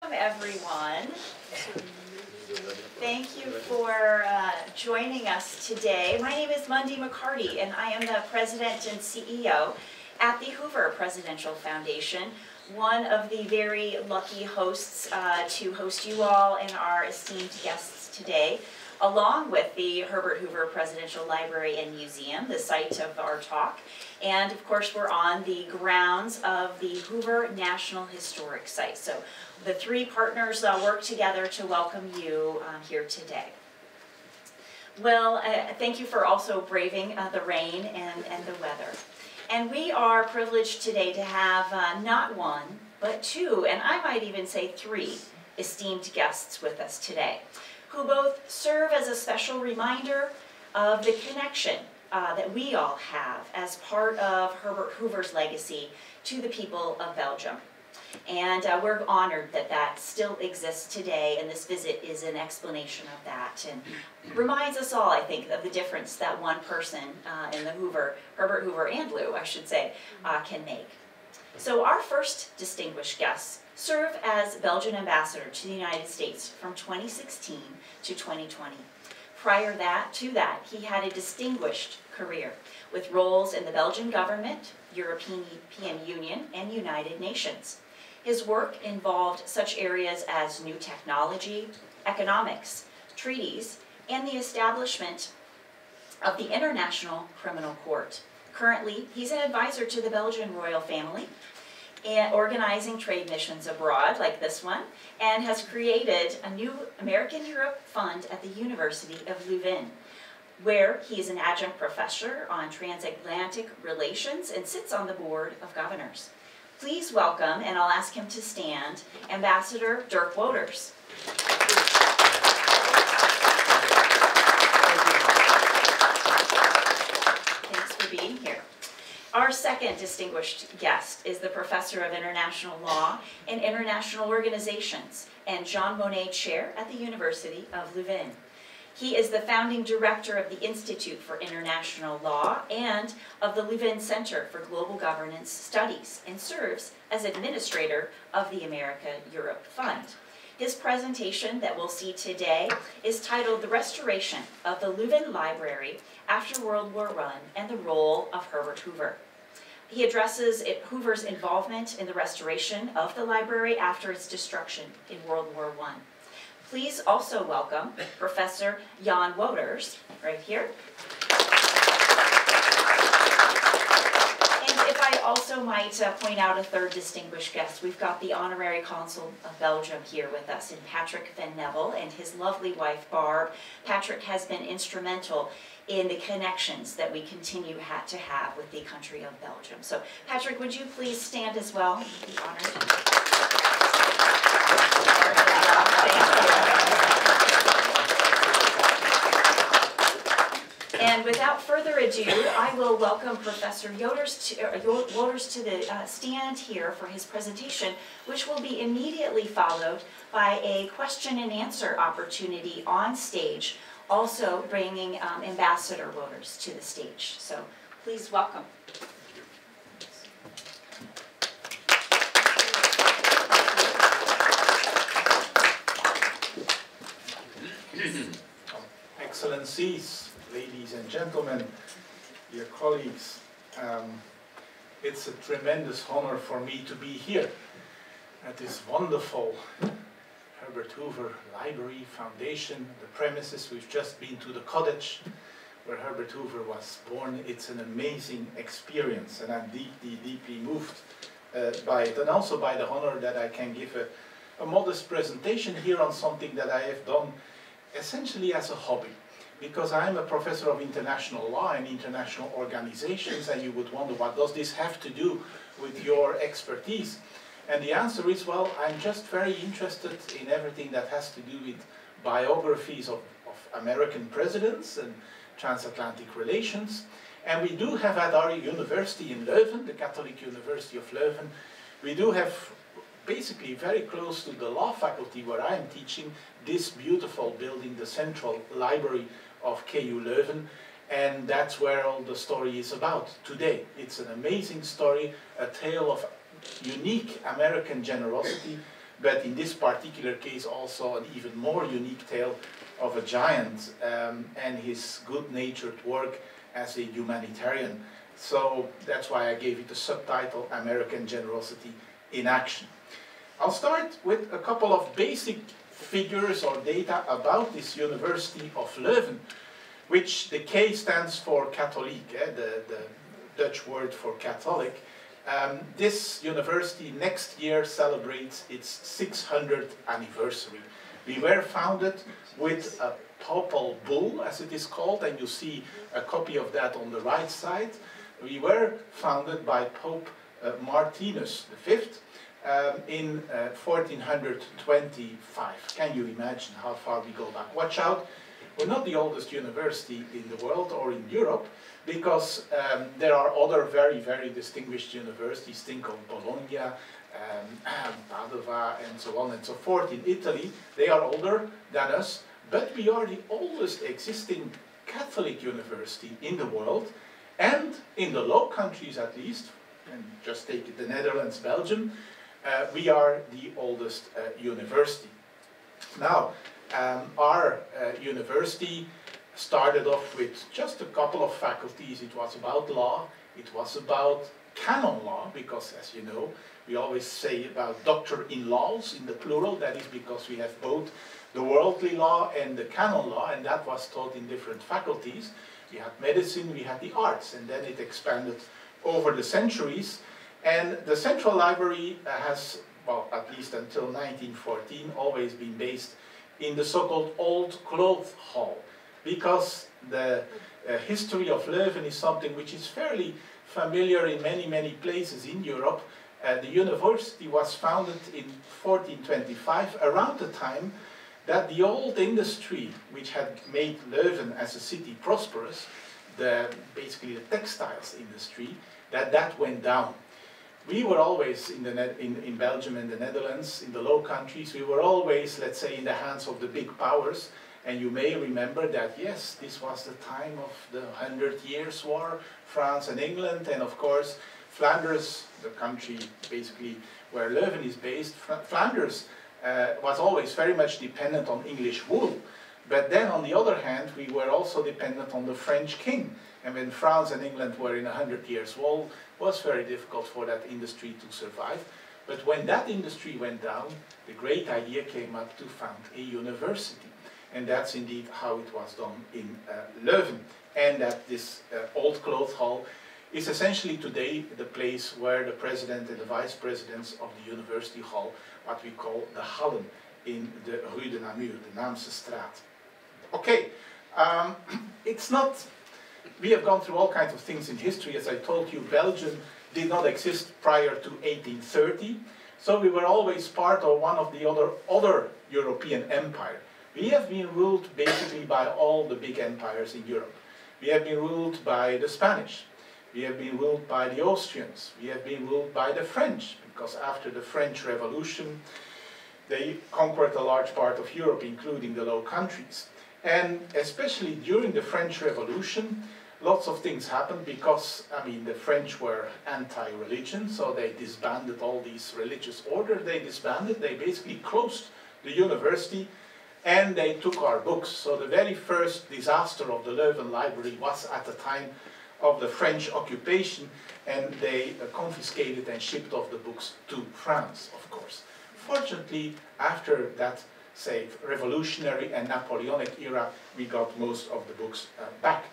Welcome, everyone. Thank you for joining us today. My name is Mundy McCarty, and I am the President and CEO at the Hoover Presidential Foundation, one of the very lucky hosts to host you all and our esteemed guests today, along with the Herbert Hoover Presidential Library and Museum, the site of our talk. And of course, we're on the grounds of the Hoover National Historic Site. So the three partners work together to welcome you here today. Well, thank you for also braving the rain and the weather. And we are privileged today to have not one, but two, and I might even say three, esteemed guests with us today, who both serve as a special reminder of the connection that we all have as part of Herbert Hoover's legacy to the people of Belgium. And we're honored that that still exists today, and this visit is an explanation of that, and reminds us all, I think, of the difference that one person in the Herbert Hoover and Lou, I should say, can make. So our first distinguished guests serve as Belgian Ambassador to the United States from 2016 to 2020. Prior to that, he had a distinguished career with roles in the Belgian government, European Union, and United Nations. His work involved such areas as new technology, economics, treaties, and the establishment of the International Criminal Court. Currently, he's an advisor to the Belgian royal family, and organizing trade missions abroad, like this one, and has created a new American Europe Fund at the University of Leuven, where he is an adjunct professor on transatlantic relations and sits on the board of governors. Please welcome, and I'll ask him to stand, Ambassador Dirk Wouters. Thanks for being here. Our second distinguished guest is the Professor of International Law and International Organizations and Jean Monnet Chair at the University of Leuven. He is the founding director of the Institute for International Law and of the Leuven Center for Global Governance Studies, and serves as administrator of the America-Europe Fund. His presentation that we'll see today is titled The Restoration of the Leuven Library After World War I and the Role of Herbert Hoover. He addresses Hoover's involvement in the restoration of the library after its destruction in World War I. Please also welcome Professor Jan Wouters, right here. And if I also might point out a third distinguished guest, we've got the Honorary Consul of Belgium here with us, in Patrick Van Nevel and his lovely wife, Barb. Patrick has been instrumental in the connections that we continue to have with the country of Belgium. So, Patrick, would you please stand as well? I'd be honored. And without further ado, I will welcome Professor Wouters to the stand here for his presentation, which will be immediately followed by a question and answer opportunity on stage, also bringing Ambassador Wouters to the stage. So please welcome. Excellencies, ladies and gentlemen, dear colleagues, it's a tremendous honor for me to be here at this wonderful Herbert Hoover Library Foundation, the premises. We've just been to the cottage where Herbert Hoover was born. It's an amazing experience, and I'm deeply, deeply moved by it, and also by the honor that I can give a modest presentation here on something that I have done essentially as a hobby, because I'm a professor of international law and international organizations, and you would wonder, what does this have to do with your expertise? And the answer is, well, I'm just very interested in everything that has to do with biographies of American presidents and transatlantic relations. And we do have at our university in Leuven, the Catholic University of Leuven, we do have basically very close to the law faculty where I am teaching, this beautiful building, the Central Library of KU Leuven, and that's where all the story is about today. It's an amazing story, a tale of unique American generosity but in this particular case also an even more unique tale of a giant and his good-natured work as a humanitarian. So that's why I gave it the subtitle, American Generosity in Action. I'll start with a couple of basic figures or data about this University of Leuven, which the K stands for Catholic, the Dutch word for Catholic. This university next year celebrates its 600th anniversary. We were founded with a papal bull, as it is called, and you see a copy of that on the right side. We were founded by Pope Martinus V in 1425. Can you imagine how far we go back? Watch out, we're not the oldest university in the world or in Europe, because there are other very, very distinguished universities. Think of Bologna, Padova, and so on and so forth in Italy. They are older than us, but we are the oldest existing Catholic university in the world, and in the Low Countries at least, and just take the Netherlands, Belgium, we are the oldest university. Now, our university started off with just a couple of faculties. It was about law, it was about canon law, because as you know, we always say about doctor-in-laws in the plural. That is because we have both the worldly law and the canon law, and that was taught in different faculties. We had medicine, we had the arts, and then it expanded over the centuries. And the Central Library has, well, at least until 1914, always been based in the so-called Old Clothes Hall, because the history of Leuven is something which is fairly familiar in many, many places in Europe. The university was founded in 1425, around the time that the old industry, which had made Leuven as a city prosperous, basically the textiles industry, that went down. We were always in Belgium and the Netherlands, in the Low Countries, we were always, let's say, in the hands of the big powers. And you may remember that, yes, this was the time of the 100 Years' War, France and England, and of course, Flanders, the country basically where Leuven is based, Flanders was always very much dependent on English wool. But then, on the other hand, we were also dependent on the French king. And when France and England were in 100 Years' War, it was very difficult for that industry to survive. But when that industry went down, the great idea came up to found a university. And that's indeed how it was done in Leuven. And that this Old Clothes Hall is essentially today the place where the president and the vice presidents of the university hall, what we call the Hallen, in the Rue de Namur, the Naamse Straat. Okay, it's not, we have gone through all kinds of things in history. As I told you, Belgium did not exist prior to 1830, so we were always part of one of the other European empires. We have been ruled basically by all the big empires in Europe. We have been ruled by the Spanish, we have been ruled by the Austrians, we have been ruled by the French, because after the French Revolution, they conquered a large part of Europe, including the Low Countries. And especially during the French Revolution, lots of things happened because, I mean, the French were anti-religion, so they disbanded all these religious orders. They disbanded, they basically closed the university, and they took our books. So the very first disaster of the Leuven Library was at the time of the French occupation, and they confiscated and shipped off the books to France, of course. Fortunately, after that, say, revolutionary and Napoleonic era, we got most of the books back.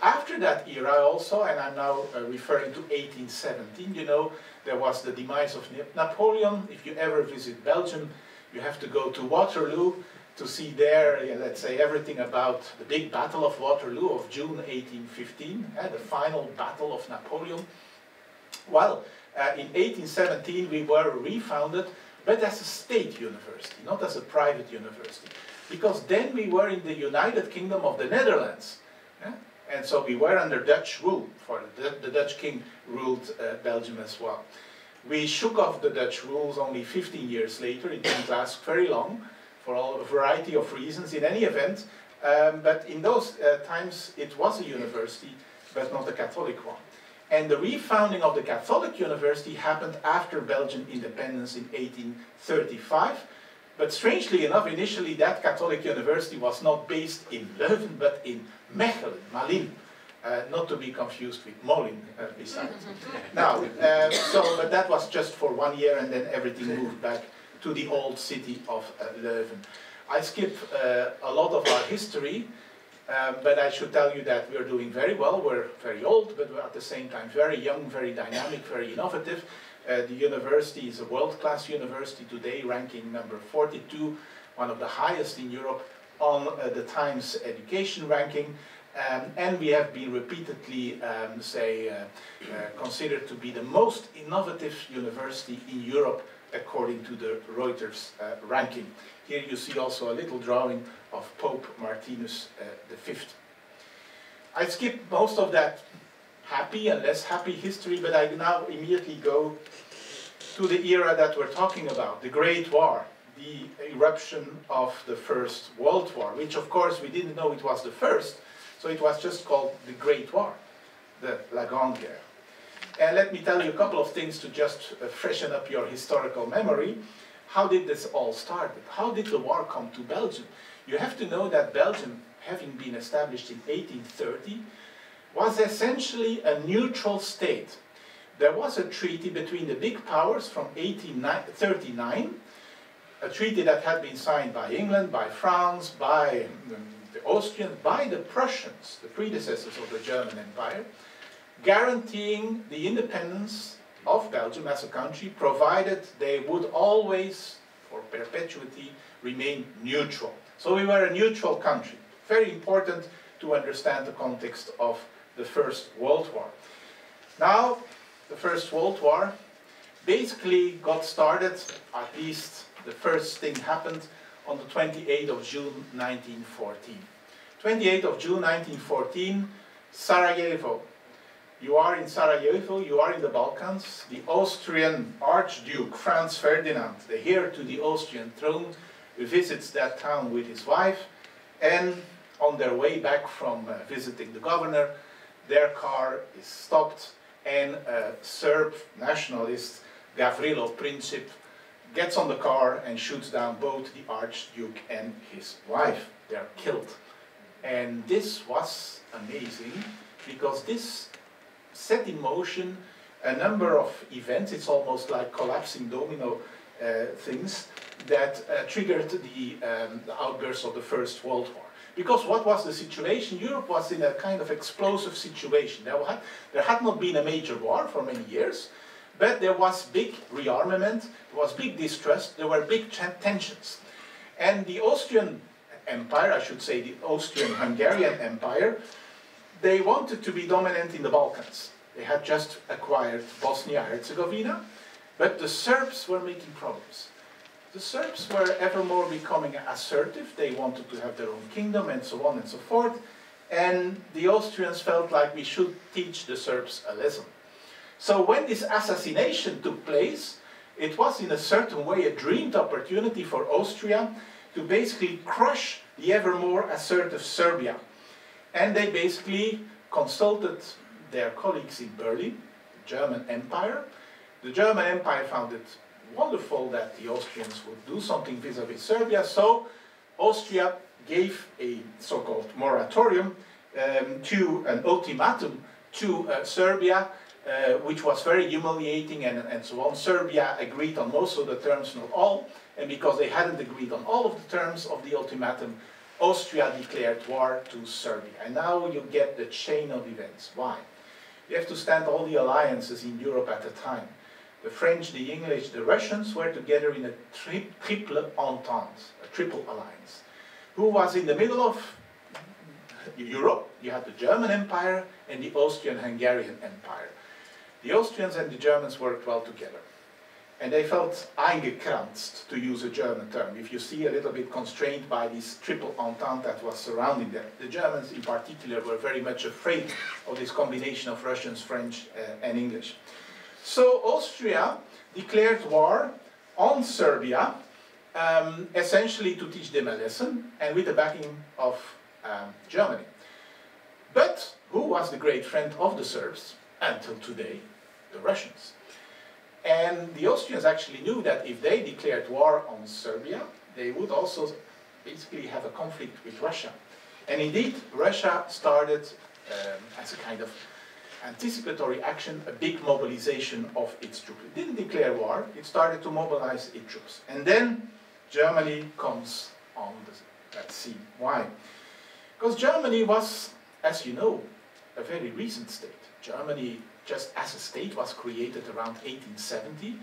After that era also, and I'm now referring to 1817, you know, there was the demise of Napoleon. If you ever visit Belgium, you have to go to Waterloo to see there, let's say, everything about the big Battle of Waterloo of June 1815, the final battle of Napoleon. Well, in 1817 we were refounded, but as a state university, not as a private university. Because then we were in the United Kingdom of the Netherlands. And so we were under Dutch rule, for the Dutch king ruled Belgium as well. We shook off the Dutch rules only 15 years later. It didn't last very long, for a variety of reasons in any event. But in those times it was a university, but not a Catholic one. And the refounding of the Catholic University happened after Belgian independence in 1835. But strangely enough, initially that Catholic University was not based in Leuven, but in Mechelen, Malines. Not to be confused with Moulin, besides. Now, but that was just for 1 year, and then everything moved back to the old city of Leuven. I skip a lot of our history, but I should tell you that we're doing very well. We're very old, but we're at the same time very young, very dynamic, very innovative. The university is a world-class university today, ranking number 42, one of the highest in Europe on the Times Education ranking. And we have been repeatedly, considered to be the most innovative university in Europe according to the Reuters ranking. Here you see also a little drawing of Pope Martinus V. I skip most of that happy and less happy history, but I now immediately go to the era that we're talking about, the Great War, the eruption of the First World War, which of course we didn't know it was the first, so it was just called the Great War, La Grande Guerre. And let me tell you a couple of things to just freshen up your historical memory. How did this all start? How did the war come to Belgium? You have to know that Belgium, having been established in 1830, was essentially a neutral state. There was a treaty between the big powers from 1839, a treaty that had been signed by England, by France, by the Austrians, by the Prussians, the predecessors of the German Empire, guaranteeing the independence of Belgium as a country, provided they would always, for perpetuity, remain neutral. So we were a neutral country. Very important to understand the context of the First World War. Now, the First World War basically got started, at least the first thing happened, on the 28th of June 1914. 28th of June 1914, Sarajevo. You are in Sarajevo, you are in the Balkans. The Austrian Archduke Franz Ferdinand, the heir to the Austrian throne, visits that town with his wife, and on their way back from visiting the governor, their car is stopped, and a Serb nationalist, Gavrilo Princip, gets on the car and shoots down both the Archduke and his wife. They are killed. And this was amazing, because this set in motion a number of events. It's almost like collapsing domino things that triggered the outburst of the First World War. Because what was the situation? Europe was in a kind of explosive situation. There had not been a major war for many years, but there was big rearmament, there was big distrust, there were big tensions. And the Austrian Empire, I should say the Austrian-Hungarian Empire, they wanted to be dominant in the Balkans. They had just acquired Bosnia-Herzegovina, but the Serbs were making problems. The Serbs were ever more becoming assertive. They wanted to have their own kingdom and so on and so forth. And the Austrians felt like we should teach the Serbs a lesson. So when this assassination took place, it was in a certain way a dreamed opportunity for Austria to basically crush the ever more assertive Serbia. And they basically consulted their colleagues in Berlin, the German Empire. The German Empire found it wonderful that the Austrians would do something vis-à-vis Serbia, so Austria gave a so-called moratorium to an ultimatum to Serbia, which was very humiliating and so on. Serbia agreed on most of the terms, not all, and because they hadn't agreed on all of the terms of the ultimatum, Austria declared war to Serbia. And now you get the chain of events. Why? You have to stand all the alliances in Europe at the time. The French, the English, the Russians were together in a triple entente, a triple alliance. Who was in the middle of Europe? You had the German Empire and the Austrian-Hungarian Empire. The Austrians and the Germans worked well together. And they felt eingekranzt, to use a German term, if you see a little bit constrained by this triple entente that was surrounding them. The Germans in particular were very much afraid of this combination of Russians, French and English. So Austria declared war on Serbia, essentially to teach them a lesson, and with the backing of Germany. But who was the great friend of the Serbs? until today, the Russians. And the Austrians actually knew that if they declared war on Serbia, they would also basically have a conflict with Russia. And indeed, Russia started, as a kind of anticipatory action, a big mobilization of its troops. It didn't declare war, it started to mobilize its troops. And then Germany comes on the scene. Why? Because Germany was, as you know, a very recent state. Germany, just as a state, was created around 1870.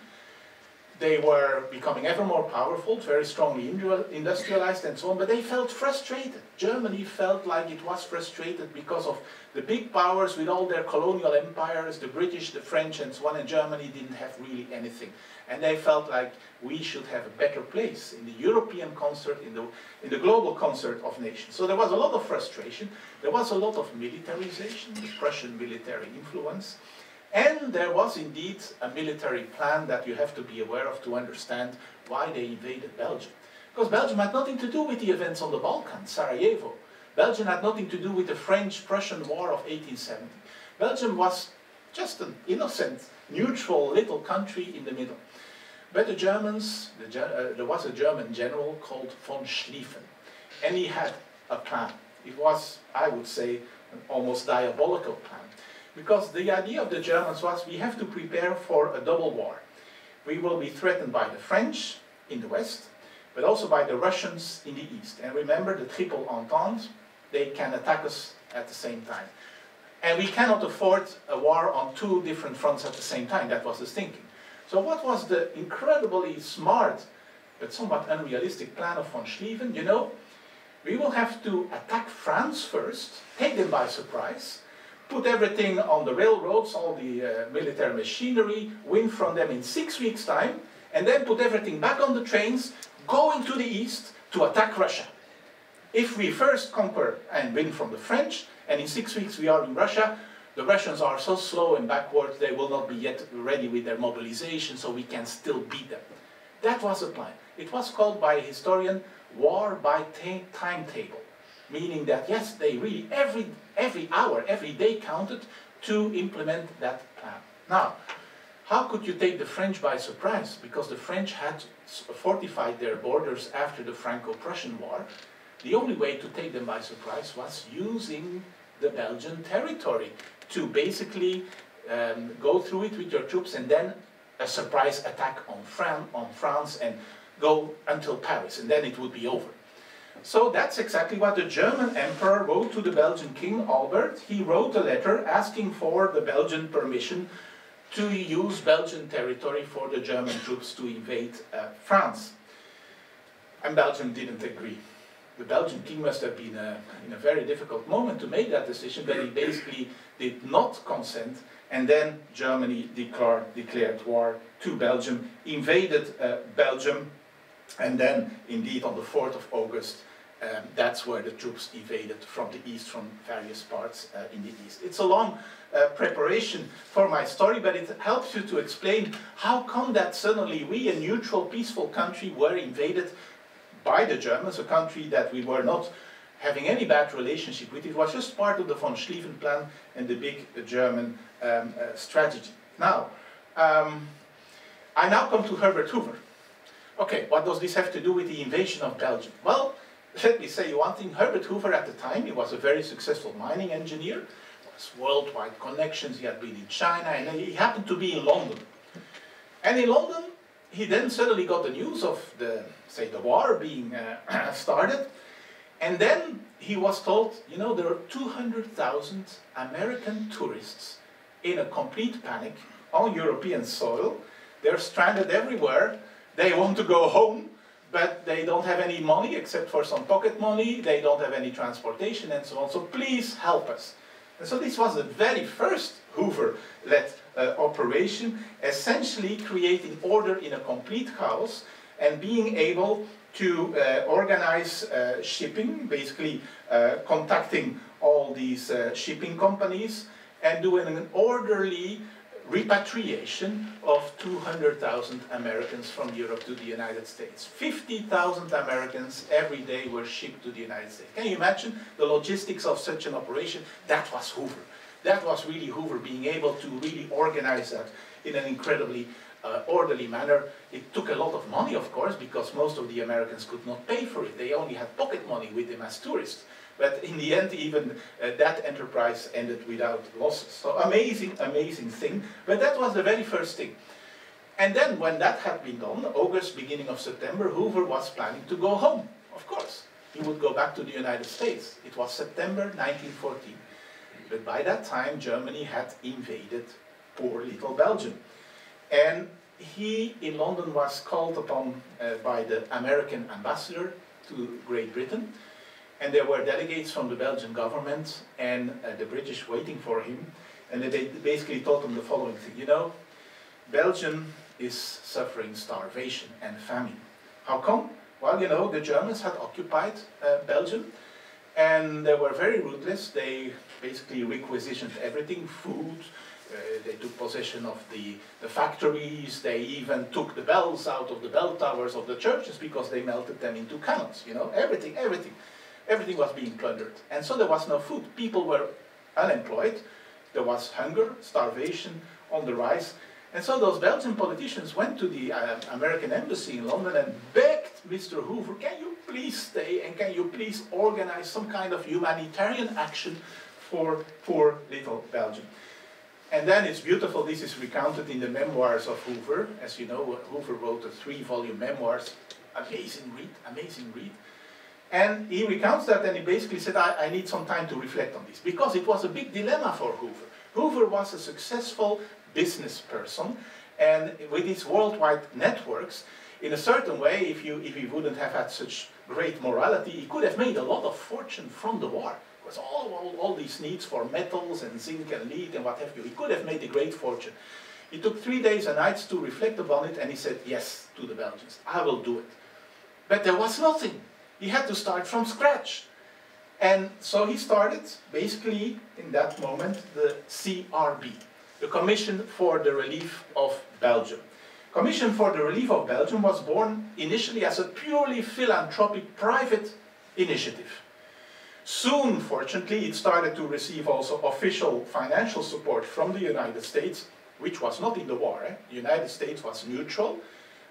They were becoming ever more powerful, very strongly industrialized and so on, but they felt frustrated. Germany felt like it was frustrated because of the big powers with all their colonial empires, the British, the French and so on, and Germany didn't have really anything. And they felt like we should have a better place in the European concert, in the global concert of nations. So there was a lot of frustration, there was a lot of militarization, the Prussian military influence, and there was indeed a military plan that you have to be aware of to understand why they invaded Belgium. Because Belgium had nothing to do with the events on the Balkans, Sarajevo. Belgium had nothing to do with the French-Prussian War of 1870. Belgium was just an innocent, neutral little country in the middle. But the Germans, there was a German general called von Schlieffen, and he had a plan. It was, I would say, an almost diabolical plan. Because the idea of the Germans was, we have to prepare for a double war. We will be threatened by the French in the west, but also by the Russians in the east. And remember, the Triple Entente, they can attack us at the same time. And we cannot afford a war on two different fronts at the same time. That was his thinking. So what was the incredibly smart, but somewhat unrealistic plan of von Schlieffen? You know, we will have to attack France first, take them by surprise, put everything on the railroads, all the military machinery, win from them in 6 weeks' time, and then put everything back on the trains, go into the east to attack Russia. If we first conquer and win from the French, and in 6 weeks we are in Russia, the Russians are so slow and backward, they will not be yet ready with their mobilization, so we can still beat them. That was the plan. It was called by a historian, war by timetable. Meaning that, yes, they really, every hour, every day counted to implement that plan. Now, how could you take the French by surprise? Because the French had fortified their borders after the Franco-Prussian War. The only way to take them by surprise was using the Belgian territory to basically go through it with your troops and then a surprise attack on France and go until Paris, and then it would be over. So that's exactly what the German emperor wrote to the Belgian king, Albert. He wrote a letter asking for the Belgian permission to use Belgian territory for the German troops to invade France. And Belgium didn't agree. The Belgian king must have been in a very difficult moment to make that decision, but he basically did not consent, and then Germany declared war to Belgium, invaded Belgium, and then indeed on the 4th of August, that's where the troops invaded from the east, from various parts in the east. It's a long preparation for my story, but it helps you to explain how come that suddenly we, a neutral, peaceful country, were invaded by the Germans, a country that we were not having any bad relationship with. It was just part of the von Schlieffen plan and the big German strategy. Now, I now come to Herbert Hoover. Okay, what does this have to do with the invasion of Belgium? Well, let me say one thing. Herbert Hoover at the time, he was a very successful mining engineer, was worldwide connections, he had been in China, and he happened to be in London. And in London, he then suddenly got the news of the war being started, and then he was told, you know, there are 200,000 American tourists in a complete panic on European soil. They're stranded everywhere. They want to go home, but they don't have any money except for some pocket money. They don't have any transportation and so on. So please help us. And so this was the very first Hoover-led operation, essentially creating order in a complete chaos and being able to organize shipping, basically contacting all these shipping companies and doing an orderly repatriation of 200,000 Americans from Europe to the United States. 50,000 Americans every day were shipped to the United States. Can you imagine the logistics of such an operation? That was Hoover. That was really Hoover being able to really organize that in an incredibly orderly manner. It took a lot of money, of course, because most of the Americans could not pay for it. They only had pocket money with them as tourists. But in the end, even that enterprise ended without losses. So amazing, amazing thing. But that was the very first thing. And then when that had been done, August, beginning of September, Hoover was planning to go home, of course. He would go back to the United States. It was September 1914. But by that time, Germany had invaded poor little Belgium. And he, in London, was called upon by the American ambassador to Great Britain. And there were delegates from the Belgian government and the British waiting for him. And they basically told him the following thing. You know, Belgium is suffering starvation and famine. How come? Well, you know, the Germans had occupied Belgium. And they were very ruthless. They basically requisitioned everything, food. They took possession of the factories. They even took the bells out of the bell towers of the churches because they melted them into cannons. You know, everything, everything. Everything was being plundered. And so there was no food. People were unemployed. There was hunger, starvation on the rise. And so those Belgian politicians went to the American embassy in London and begged Mr. Hoover, can you please stay and can you please organize some kind of humanitarian action for poor little Belgium? And then it's beautiful, this is recounted in the memoirs of Hoover. As you know, Hoover wrote a 3-volume memoirs. Amazing read, amazing read. And he recounts that and he basically said, I need some time to reflect on this. Because it was a big dilemma for Hoover. Hoover was a successful business person, and with his worldwide networks, in a certain way, if he wouldn't have had such great morality, he could have made a lot of fortune from the war. Because all these needs for metals and zinc and lead and what have you, he could have made a great fortune. He took 3 days and nights to reflect upon it, and he said yes to the Belgians. I will do it. But there was nothing. He had to start from scratch. And so he started, basically, in that moment, the CRB, the Commission for the Relief of Belgium. Commission for the Relief of Belgium was born initially as a purely philanthropic private initiative. Soon, fortunately, it started to receive also official financial support from the United States, which was not in the war. The United States was neutral,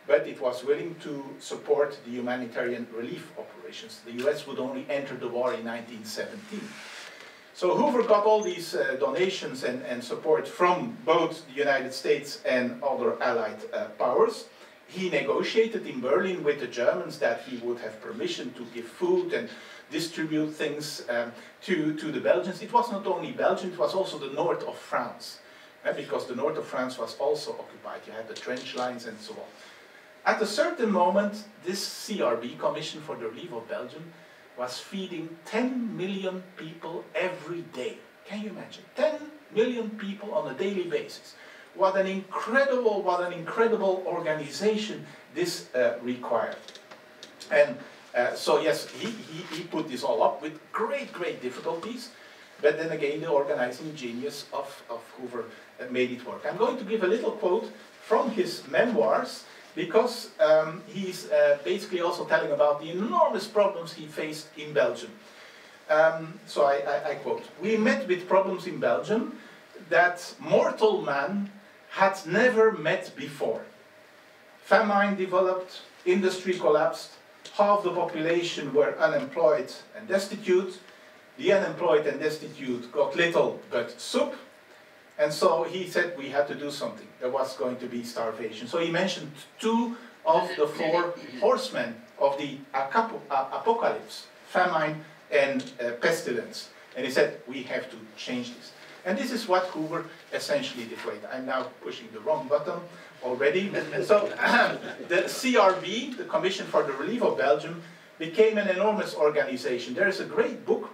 but it was willing to support the humanitarian relief operations. The US would only enter the war in 1917. So Hoover got all these donations and support from both the United States and other allied powers. He negotiated in Berlin with the Germans that he would have permission to give food and distribute things to the Belgians. It was not only Belgium, it was also the north of France, because the north of France was also occupied. You had the trench lines and so on. At a certain moment, this CRB, Commission for the Relief of Belgium, was feeding 10 million people every day. Can you imagine? 10 million people on a daily basis. What an incredible organization this required. And so yes, he put this all up with great difficulties, but then again the organizing genius of Hoover made it work. I'm going to give a little quote from his memoirs, because he's basically also telling about the enormous problems he faced in Belgium. So I quote, "We met with problems in Belgium that mortal man had never met before. Famine developed, industry collapsed, half the population were unemployed and destitute, the unemployed and destitute got little but soup, and so he said we had to do something. There was going to be starvation." So he mentioned 2 of the 4 horsemen of the apocalypse, famine and pestilence. And he said, we have to change this. And this is what Hoover essentially did. Wait, I'm now pushing the wrong button already. So the CRB, the Commission for the Relief of Belgium, became an enormous organization. There is a great book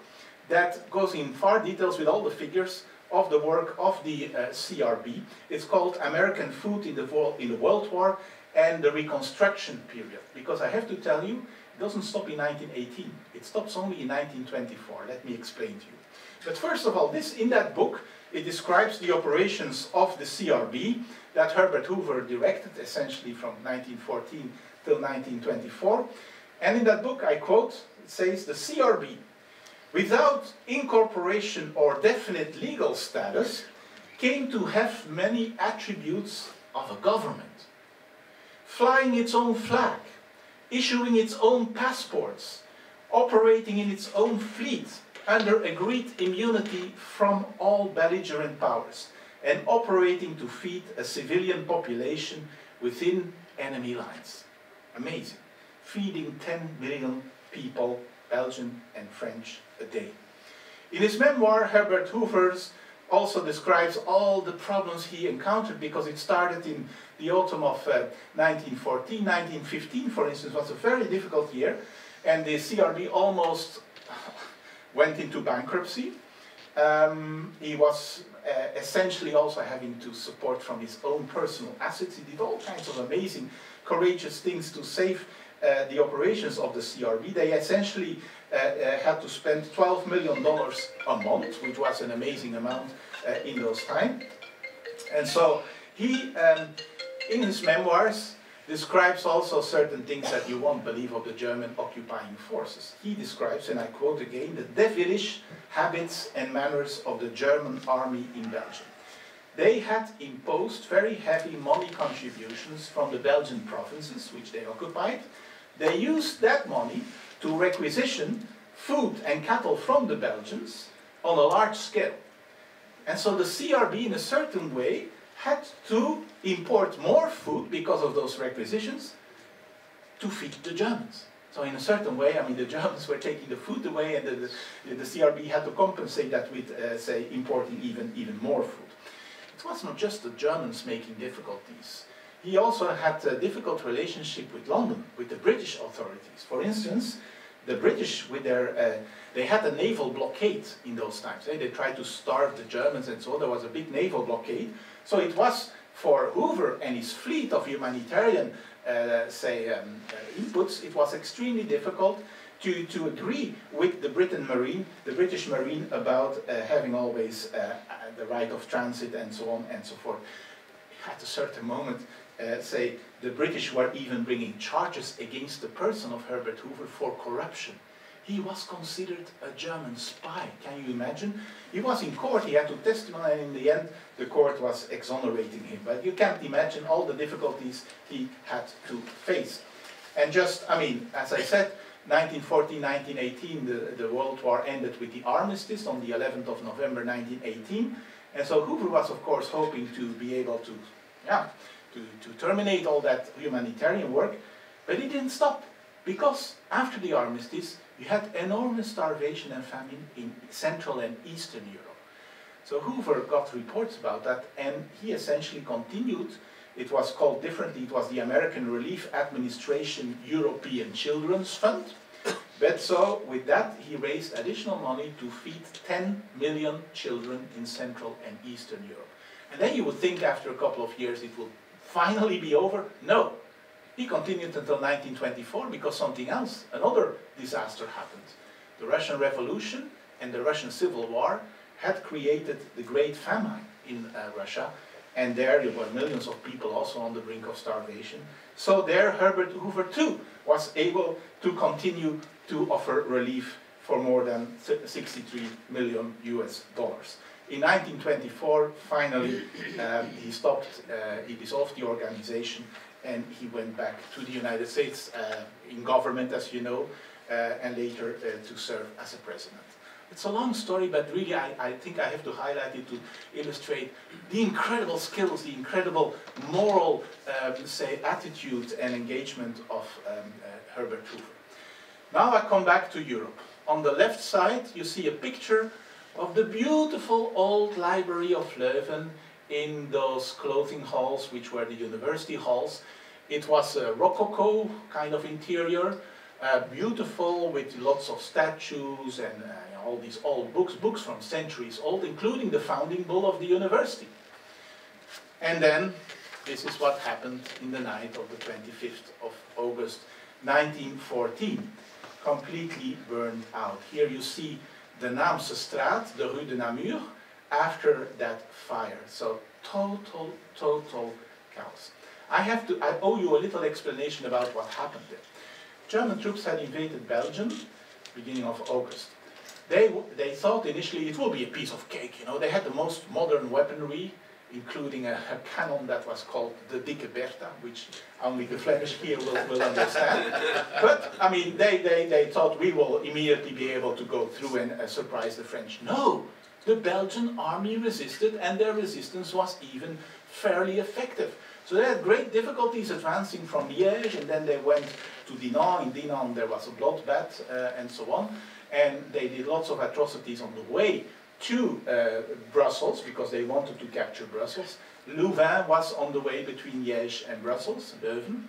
that goes in far details with all the figures of the work of the CRB. It's called American Food in the World War and the Reconstruction Period. Because I have to tell you, it doesn't stop in 1918. It stops only in 1924. Let me explain to you. But first of all, in that book, it describes the operations of the CRB that Herbert Hoover directed, essentially from 1914 till 1924. And in that book, I quote, it says, "The CRB without incorporation or definite legal status, came to have many attributes of a government. Flying its own flag, issuing its own passports, operating in its own fleet under agreed immunity from all belligerent powers, and operating to feed a civilian population within enemy lines. Amazing. Feeding 10 million people, Belgian and French, a day. In his memoir, Herbert Hoover also describes all the problems he encountered, because it started in the autumn of 1914. 1915, for instance, was a very difficult year, and the CRB almost went into bankruptcy. He was essentially also having to support from his own personal assets. He did all kinds of amazing, courageous things to save the operations of the CRB. They essentially had to spend $12 million a month, which was an amazing amount in those times. And so he, in his memoirs, describes also certain things that you won't believe of the German occupying forces. He describes, and I quote again, the devilish habits and manners of the German army in Belgium. They had imposed very heavy money contributions from the Belgian provinces, which they occupied. They used that money to requisition food and cattle from the Belgians on a large scale. And so the CRB, in a certain way, had to import more food because of those requisitions to feed the Germans. So in a certain way, I mean, the Germans were taking the food away, and the CRB had to compensate that with, say, importing even more food. It was not just the Germans making difficulties. He also had a difficult relationship with London, with the British authorities. For instance, the British, with their, they had a naval blockade in those times. They tried to starve the Germans, and so there was a big naval blockade. So it was for Hoover and his fleet of humanitarian, inputs, it was extremely difficult to agree with the British Marine, about having always the right of transit and so on and so forth. At a certain moment, the British were even bringing charges against the person of Herbert Hoover for corruption. He was considered a German spy. Can you imagine? He was in court, he had to testify, and in the end, the court was exonerating him. But you can't imagine all the difficulties he had to face. And just, I mean, as I said, 1914, 1918, the World War ended with the armistice on the 11th of November 1918. And so Hoover was, of course, hoping to be able to, to terminate all that humanitarian work. But he didn't stop, because after the armistice, you had enormous starvation and famine in Central and Eastern Europe. So Hoover got reports about that, and he essentially continued. It was called differently. It was the American Relief Administration European Children's Fund. But so with that, he raised additional money to feed 10 million children in Central and Eastern Europe. And then you would think after a couple of years it will finally be over. No. He continued until 1924, because something else, another disaster happened. The Russian Revolution and the Russian Civil War had created the Great Famine in Russia, and there were millions of people also on the brink of starvation. So there Herbert Hoover too was able to continue to offer relief for more than 63 million US dollars. In 1924, finally, he stopped, he dissolved the organization, and he went back to the United States in government, as you know, and later to serve as a president. It's a long story, but really I think I have to highlight it to illustrate the incredible skills, the incredible moral, attitude and engagement of Herbert Hoover. Now I come back to Europe. On the left side, you see a picture of the beautiful old library of Leuven, in those clothing halls, which were the university halls. It was a Rococo kind of interior, beautiful, with lots of statues and all these old books from centuries old, including the founding bull of the university. And then, this is what happened in the night of the 25th of August 1914, completely burned out. Here you see the Naamse Straat, the Rue de Namur, after that fire. So total chaos. I owe you a little explanation about what happened there. German troops had invaded Belgium, beginning of August. they thought initially it will be a piece of cake, you know. They had the most modern weaponry, including a cannon that was called the Dikke Bertha, which only the Flemish here will understand. But, I mean, they thought we will immediately be able to go through and surprise the French. No! The Belgian army resisted, and their resistance was even fairly effective. So they had great difficulties advancing from Liège, and then they went to Dinant. In Dinant there was a bloodbath, and so on. And they did lots of atrocities on the way to Brussels, because they wanted to capture Brussels. Louvain was on the way between Liège and Brussels, Leuven.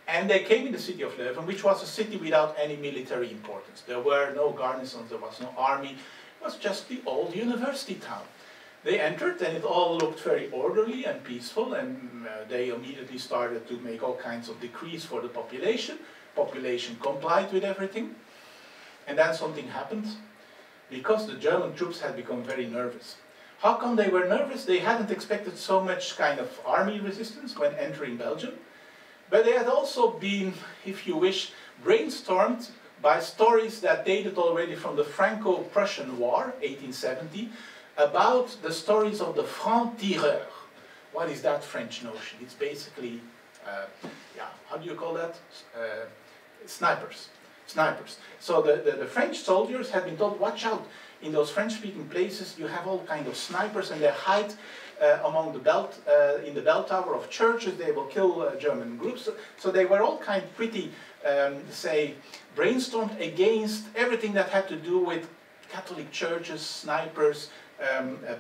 And they came in the city of Leuven, which was a city without any military importance. There were no garrisons, there was no army. It was just the old university town. They entered, and it all looked very orderly and peaceful, and they immediately started to make all kinds of decrees for the population. Population complied with everything. And then something happened, because the German troops had become very nervous. How come they were nervous? They hadn't expected so much kind of army resistance when entering Belgium. But they had also been, if you wish, brainstormed by stories that dated already from the Franco-Prussian War, 1870, about the stories of the francs-tireurs. What is that French notion? It's basically, how do you call that? Snipers. Snipers. So the French soldiers had been told, watch out, in those French-speaking places you have all kind of snipers, and they hide among the belt, in the bell tower of churches. They will kill German groups. So they were all kind of pretty, say, brainstormed against everything that had to do with Catholic churches, snipers,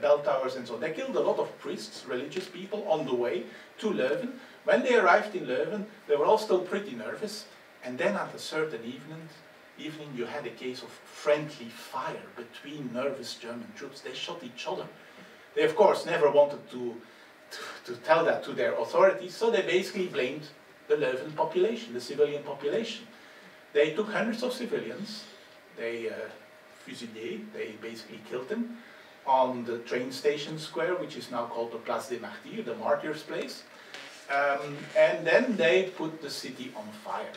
bell towers, and so on. They killed a lot of priests, religious people, on the way to Leuven. When they arrived in Leuven, they were all still pretty nervous. And then at a certain evening, you had a case of friendly fire between nervous German troops. They shot each other. They, of course, never wanted to tell that to their authorities, so they basically blamed the Leuven population, the civilian population. They took hundreds of civilians, they fusillés, they basically killed them on the train station square, which is now called the Place des Martyrs, the Martyrs' Place. And then they put the city on fire.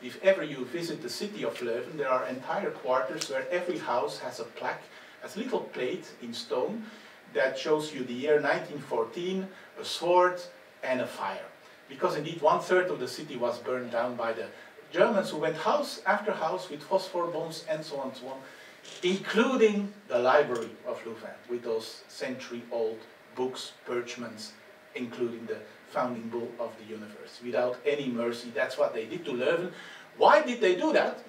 If ever you visit the city of Leuven, there are entire quarters where every house has a plaque, has a little plate in stone that shows you the year 1914, a sword, and a fire. Because indeed 1/3 of the city was burned down by the Germans, who went house after house with phosphor bombs and so on and so on, including the library of Louvain, with those century-old books, parchments, including the founding bull of the universe, without any mercy. That's what they did to Leuven. Why did they do that?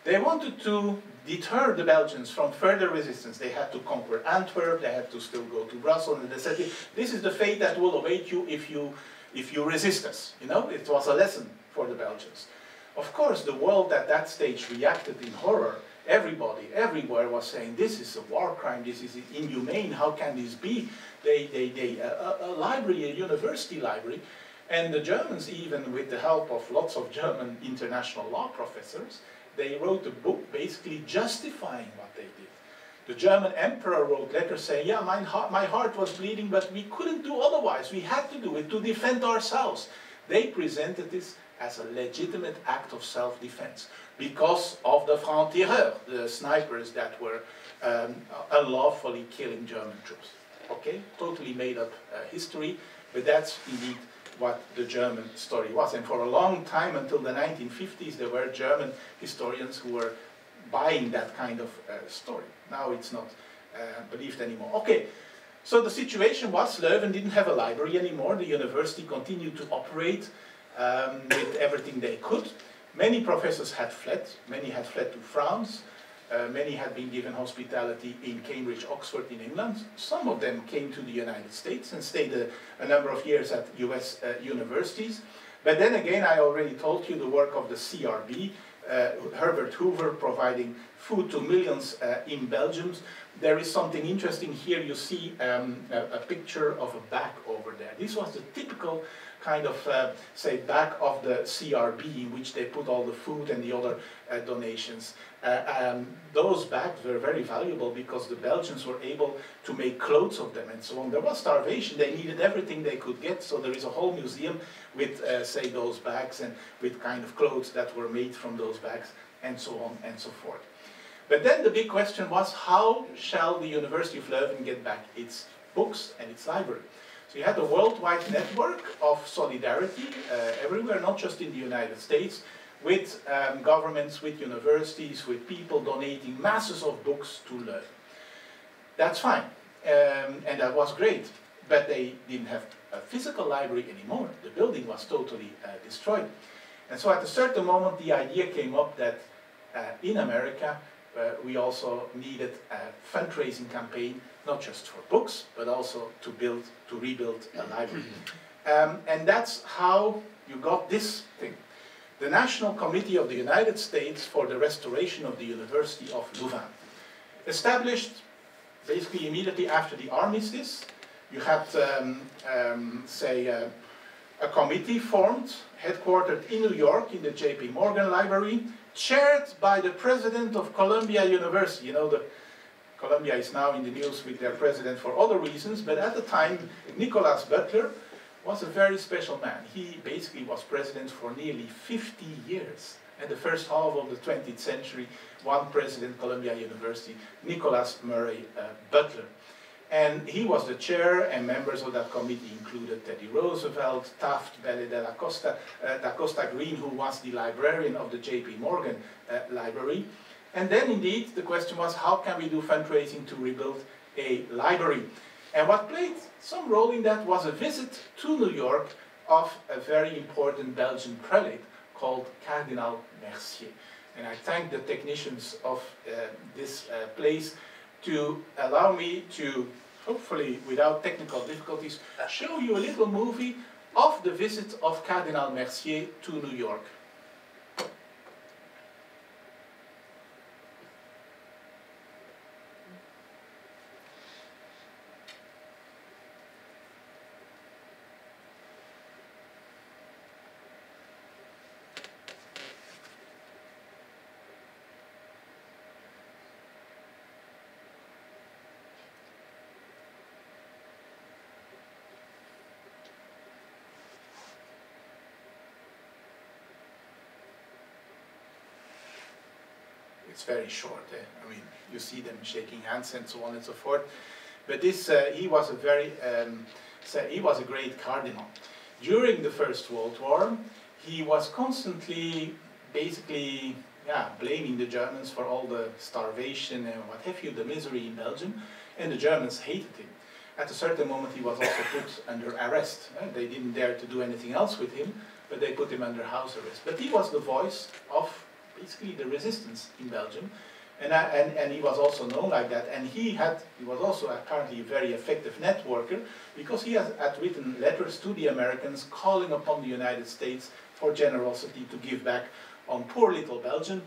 They wanted to deter the Belgians from further resistance. They had to conquer Antwerp, they had to still go to Brussels, and they said, this is the fate that will await you if you resist us. You know, it was a lesson for the Belgians. Of course, the world at that stage reacted in horror. Everybody, everywhere was saying, this is a war crime, this is inhumane, how can this be? A library, a university library, and the Germans, even with the help of lots of German international law professors, they wrote a book basically justifying what they did. The German emperor wrote letters saying, yeah, my heart was bleeding, but we couldn't do otherwise, we had to do it to defend ourselves. They presented this as a legitimate act of self-defense because of the francs-tireurs, the snipers that were unlawfully killing German troops. Okay, totally made up history, but that's indeed what the German story was. And for a long time, until the 1950s, there were German historians who were buying that kind of story. Now it's not believed anymore. Okay, so the situation was Leuven didn't have a library anymore. The university continued to operate with everything they could. Many professors had fled. Many had fled to France. Many had been given hospitality in Cambridge, Oxford in England. Some of them came to the United States and stayed a number of years at US universities. But then again, I already told you the work of the CRB, Herbert Hoover providing food to millions in Belgium. There is something interesting here. You see a picture of a bag over there. This was the typical kind of, say, bag of the CRB in which they put all the food and the other donations. Those bags were very valuable because the Belgians were able to make clothes of them and so on. There was starvation, they needed everything they could get, so there is a whole museum with, say, those bags and with kind of clothes that were made from those bags and so on and so forth. But then the big question was, how shall the University of Leuven get back its books and its library? So you had a worldwide network of solidarity everywhere, not just in the United States, with governments, with universities, with people donating masses of books to Leuven. That's fine, and that was great, but they didn't have a physical library anymore. The building was totally destroyed. And so at a certain moment the idea came up that in America we also needed a fundraising campaign, not just for books, but also to rebuild a library. And that's how you got this thing. The National Committee of the United States for the Restoration of the University of Leuven. Established basically immediately after the armistice. You had, a committee formed, headquartered in New York in the J.P. Morgan Library, chaired by the president of Columbia University. You know, Columbia is now in the news with their president for other reasons, but at the time, Nicholas Butler was a very special man. He basically was president for nearly 50 years. In the first half of the 20th century, one president, Columbia University, Nicholas Murray Butler. And he was the chair, and members of that committee included Teddy Roosevelt, Taft, Belle da Costa Green, who was the librarian of the J.P. Morgan Library. And then indeed, the question was, how can we do fundraising to rebuild a library? And what played some role in that was a visit to New York of a very important Belgian prelate called Cardinal Mercier. And I thank the technicians of this place to allow me to, hopefully without technical difficulties, show you a little movie of the visit of Cardinal Mercier to New York. It's very short. I mean, you see them shaking hands and so on and so forth. But this, he was a great cardinal. During the First World War, he was constantly, basically, blaming the Germans for all the starvation and what have you, the misery in Belgium, and the Germans hated him. At a certain moment, he was also put under arrest. They didn't dare to do anything else with him, but they put him under house arrest. But he was the voice of basically the resistance in Belgium, and he was also known like that. And he was also apparently a very effective networker, because he had written letters to the Americans calling upon the United States for generosity to give back on poor little Belgium,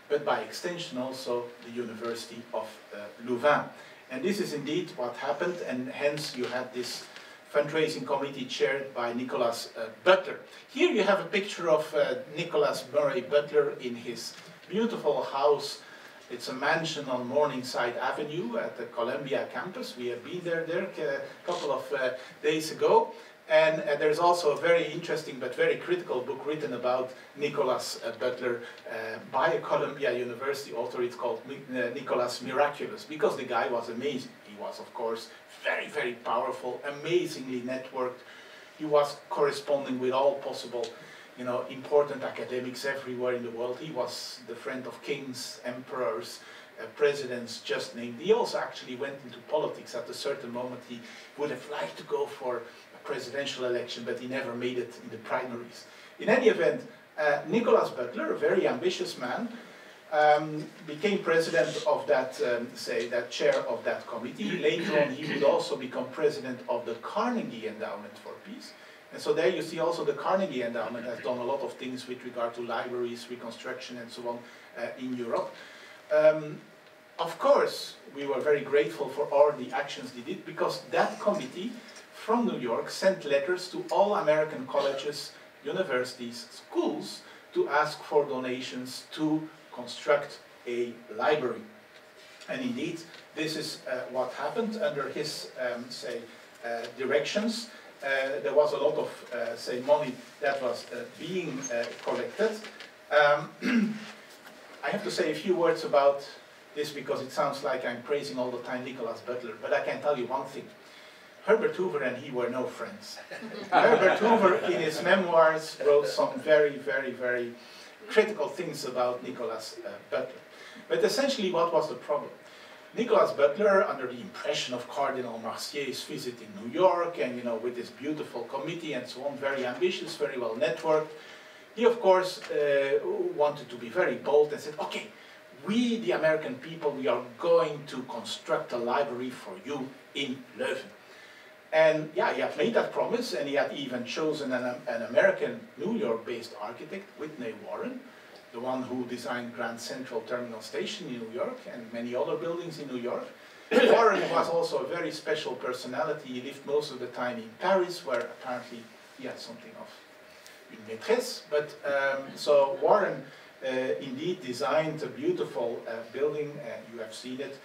but by extension also the University of Leuven. And this is indeed what happened, and hence you had this fundraising committee chaired by Nicholas Butler. Here you have a picture of Nicholas Murray Butler in his beautiful house. It's a mansion on Morningside Avenue at the Columbia campus. We have been there, Dirk, a couple of days ago. And there's also a very interesting but very critical book written about Nicholas Butler by a Columbia University author. It's called Nicholas Miraculous, because the guy was amazing. He was, of course, very, very powerful, amazingly networked. He was corresponding with all possible, important academics everywhere in the world. He was the friend of kings, emperors, presidents, just named. He also actually went into politics at a certain moment. He would have liked to go for a presidential election, but he never made it in the primaries. In any event, Nicholas Butler, a very ambitious man, became president of that, that chair of that committee. Later on, he would also become president of the Carnegie Endowment for Peace. And so there you see also the Carnegie Endowment has done a lot of things with regard to libraries, reconstruction, and so on in Europe. Of course, we were very grateful for all the actions they did, because that committee from New York sent letters to all American colleges, universities, schools to ask for donations to construct a library. And indeed, this is what happened under his, directions. There was a lot of, money that was being collected. I have to say a few words about this because it sounds like I'm praising all the time Nicholas Butler, but I can tell you one thing. Herbert Hoover and he were no friends. Herbert Hoover, in his memoirs, wrote some very, very, very critical things about Nicholas Butler. But essentially, what was the problem? Nicholas Butler, under the impression of Cardinal Mercier's visit in New York, and with this beautiful committee and so on, very ambitious, very well networked, he of course wanted to be very bold and said, okay, we, the American people, we are going to construct a library for you in Leuven. And yeah, he had made that promise, and he had even chosen an American, New York-based architect, Whitney Warren, the one who designed Grand Central Terminal Station in New York and many other buildings in New York. Warren was also a very special personality. He lived most of the time in Paris, where apparently he had something of une maîtresse. But so Warren indeed designed a beautiful building. You have seen it.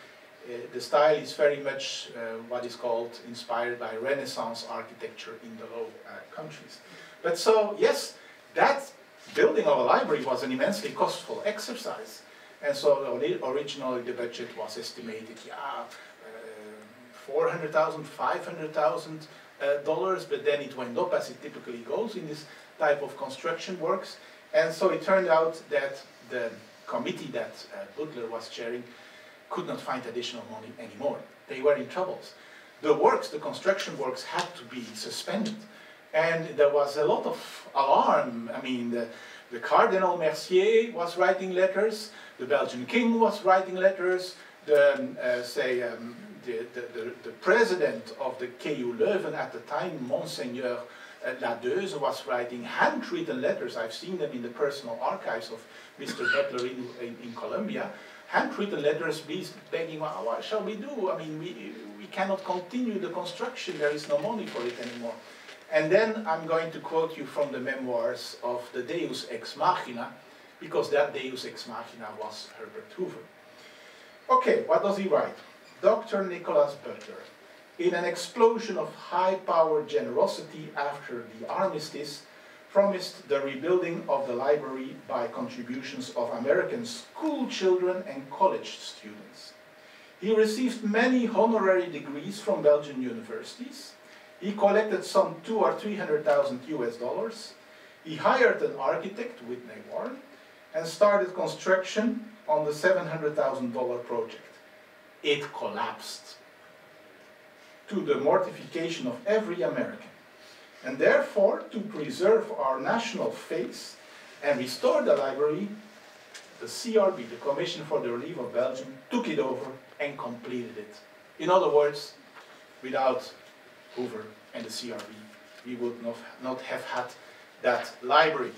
The style is very much what is called inspired by Renaissance architecture in the Low Countries. But so, yes, that building of a library was an immensely costful exercise. And so originally the budget was estimated, $400,000, $500,000, but then it went up as it typically goes in this type of construction works. And so it turned out that the committee that Butler was chairing could not find additional money anymore. They were in troubles. The works, the construction works, had to be suspended. And there was a lot of alarm. I mean, the Cardinal Mercier was writing letters, the Belgian king was writing letters, the president of the KU Leuven at the time, Monseigneur Ladeuze, was writing handwritten letters. I've seen them in the personal archives of Mr. Butler in Colombia. Handwritten letters, please begging, well, what shall we do? I mean, we cannot continue the construction. There is no money for it anymore. And then I'm going to quote you from the memoirs of the Deus Ex Machina, because that Deus Ex Machina was Herbert Hoover. Okay, what does he write? Dr. Nicholas Butler, in an explosion of high-powered generosity after the armistice, promised the rebuilding of the library by contributions of American school children and college students. He received many honorary degrees from Belgian universities. He collected some $200,000 or $300,000 US. He hired an architect, Whitney Warren, and started construction on the $700,000 project. It collapsed, to the mortification of every American. And therefore, to preserve our national faith and restore the library, the CRB, the Commission for the Relief of Belgium, took it over and completed it. In other words, without Hoover and the CRB, we would not have had that library.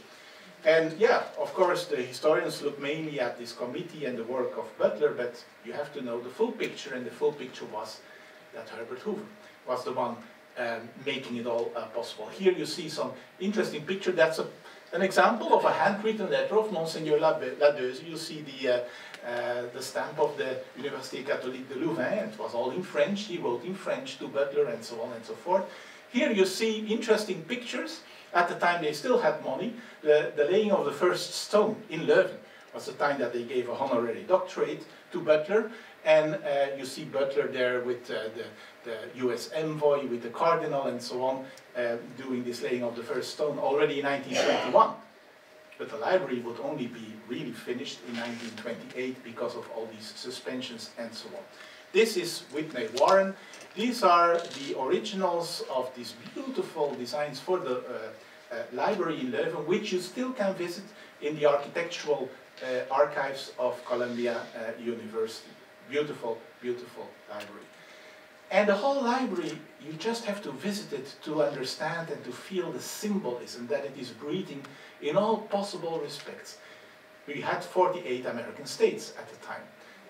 And yeah, of course, the historians look mainly at this committee and the work of Butler, but you have to know the full picture, and the full picture was that Herbert Hoover was the one making it all possible. Here you see some interesting picture. That's an example of a handwritten letter of Monseigneur Ladeuze. You see the stamp of the Université Catholique de Leuven. It was all in French. He wrote in French to Butler and so on and so forth. Here you see interesting pictures. At the time they still had money. The laying of the first stone in Leuven was the time that they gave a honorary doctorate to Butler. And you see Butler there with the US envoy, with the cardinal and so on, doing this laying of the first stone already in 1921. But the library would only be really finished in 1928 because of all these suspensions and so on. This is Whitney Warren. These are the originals of these beautiful designs for the library in Leuven, which you still can visit in the architectural archives of Columbia University. Beautiful, beautiful library. And the whole library, you just have to visit it to understand and to feel the symbolism that it is breathing in all possible respects. We had 48 American states at the time.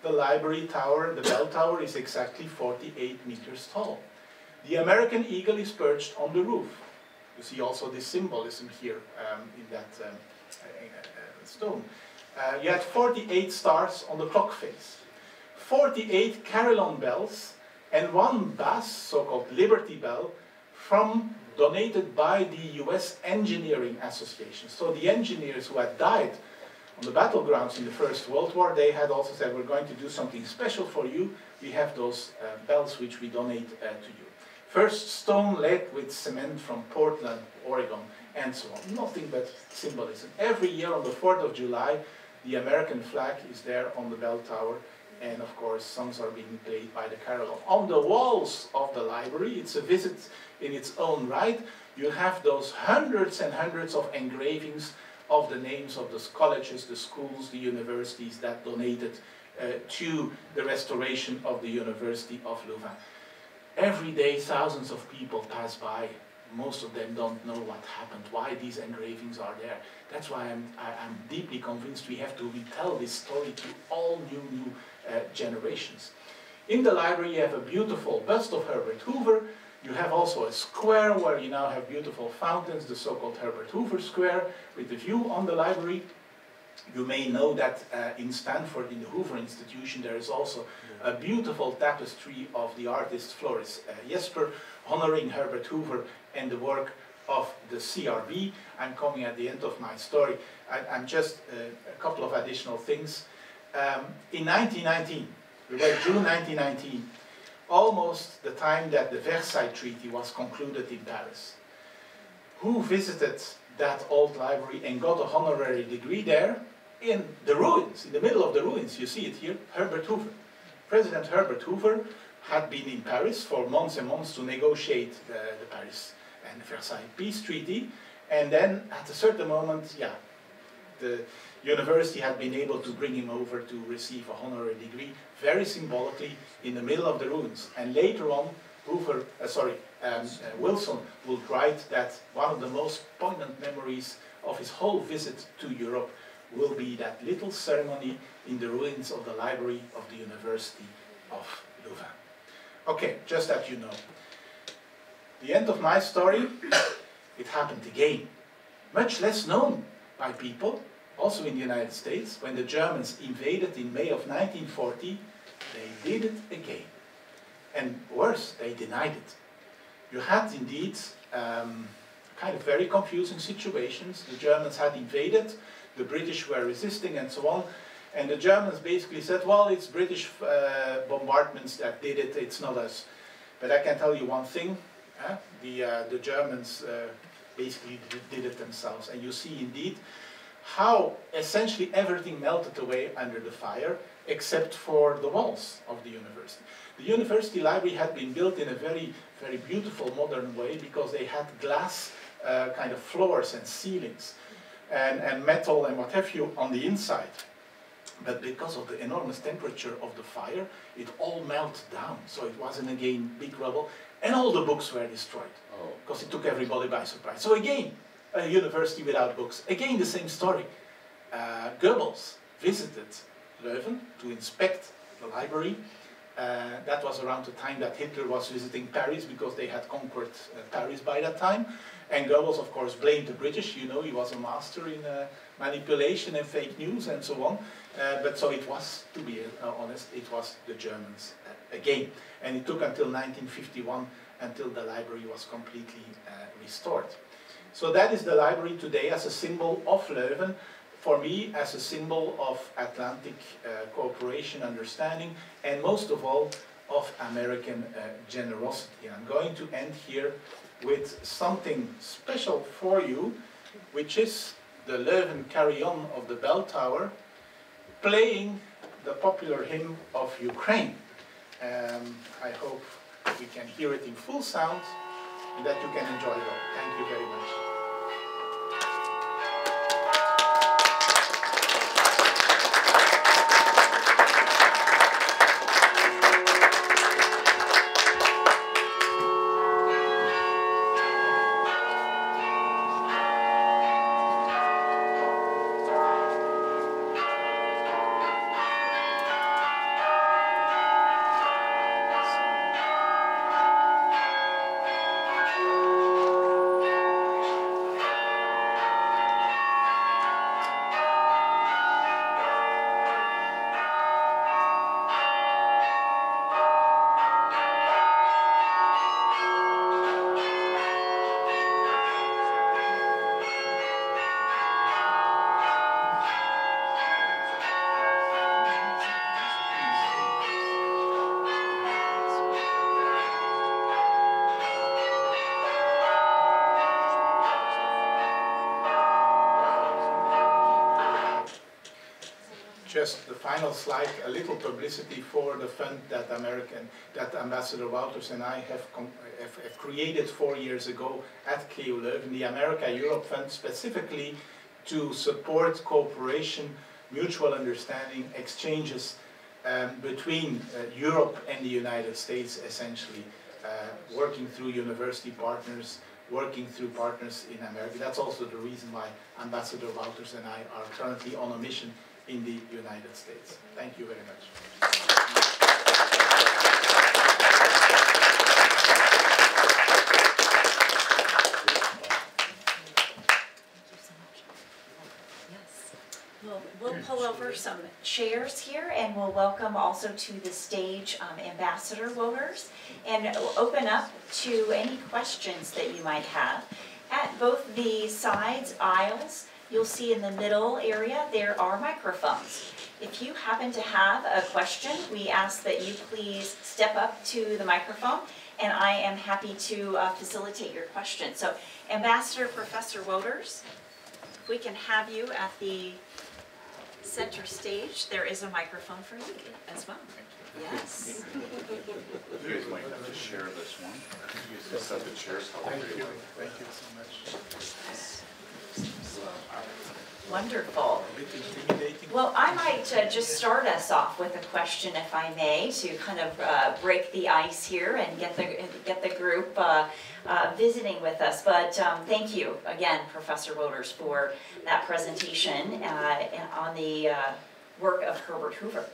The library tower, the bell tower, is exactly 48 meters tall. The American eagle is perched on the roof. You see also this symbolism here in that stone. You had 48 stars on the clock face. 48 carillon bells and one bass, so-called Liberty Bell, donated by the US Engineering Association. So the engineers who had died on the battlegrounds in the First World War, they had also said, we're going to do something special for you. We have those bells which we donate to you. First stone laid with cement from Portland, Oregon, and so on. Nothing but symbolism. Every year on the 4th of July, the American flag is there on the bell tower, and of course songs are being played by the carillon. On the walls of the library, it's a visit in its own right, you have those hundreds and hundreds of engravings of the names of the colleges, the schools, the universities that donated to the restoration of the University of Leuven. Every day thousands of people pass by. Most of them don't know what happened, why these engravings are there. That's why I'm deeply convinced we have to retell this story to all new generations. In the library you have a beautiful bust of Herbert Hoover. You have also a square where you now have beautiful fountains, the so-called Herbert Hoover Square, with the view on the library. You may know that in Stanford, in the Hoover Institution, there is also a beautiful tapestry of the artist Floris Jesper, honoring Herbert Hoover and the work of the CRB. I'm coming at the end of my story. I'm just a couple of additional things. In 1919, we were June 1919, almost the time that the Versailles Treaty was concluded in Paris. Who visited that old library and got a honorary degree there? In the ruins, in the middle of the ruins, you see it here, Herbert Hoover. President Herbert Hoover had been in Paris for months and months to negotiate the Paris and Versailles Peace Treaty, and then at a certain moment, yeah, the university had been able to bring him over to receive a honorary degree, very symbolically, in the middle of the ruins. And later on, Wilson will write that one of the most poignant memories of his whole visit to Europe will be that little ceremony in the ruins of the library of the University of Leuven. Okay, just that you know. The end of my story, it happened again. Much less known by people, also in the United States, when the Germans invaded in May of 1940, they did it again. And worse, they denied it. You had indeed kind of very confusing situations. The Germans had invaded, the British were resisting and so on, and the Germans basically said, well, it's British bombardments that did it, it's not us. But I can tell you one thing, the Germans basically did it themselves. And you see indeed how essentially everything melted away under the fire, except for the walls of the university. The university library had been built in a very, very beautiful modern way because they had glass kind of floors and ceilings and metal and what have you on the inside. But because of the enormous temperature of the fire, it all melted down. So it wasn't again big rubble, and all the books were destroyed because it took everybody by surprise. So again, a university without books. Again, the same story. Goebbels visited Leuven to inspect the library. That was around the time that Hitler was visiting Paris because they had conquered Paris by that time. And Goebbels, of course, blamed the British. You know, he was a master in manipulation and fake news and so on. But so it was, to be honest, it was the Germans again. And it took until 1951 until the library was completely restored. So that is the library today as a symbol of Leuven. For me, as a symbol of Atlantic cooperation, understanding, and most of all, of American generosity. And I'm going to end here with something special for you, which is the Leuven Carillon of the Bell Tower, playing the popular hymn of Ukraine. I hope we can hear it in full sound and that you can enjoy it all. Thank you very much. just the final slide, a little publicity for the fund that Ambassador Wouters and I have created 4 years ago at KU Leuven, the America-Europe Fund, specifically to support cooperation, mutual understanding, exchanges between Europe and the United States, essentially, working through university partners, working through partners in America. That's also the reason why Ambassador Wouters and I are currently on a mission in the United States. Thank you very much. We'll pull over some chairs here and we'll welcome also to the stage Ambassador Wouters and open up to any questions that you might have. At both the sides, aisles, you'll see in the middle area there are microphones. If you happen to have a question, we ask that you please step up to the microphone and I am happy to facilitate your question. So Ambassador Professor Wouters, if we can have you at the center stage, there is a microphone for you as well. Yes. You guys might have to share this one. Just set the chairs. Thank you. Thank you so much. Wonderful. A bit intimidating. Well, I might just start us off with a question, if I may, to kind of break the ice here and get the group visiting with us. But thank you again, Professor Wouters, for that presentation on the work of Herbert Hoover.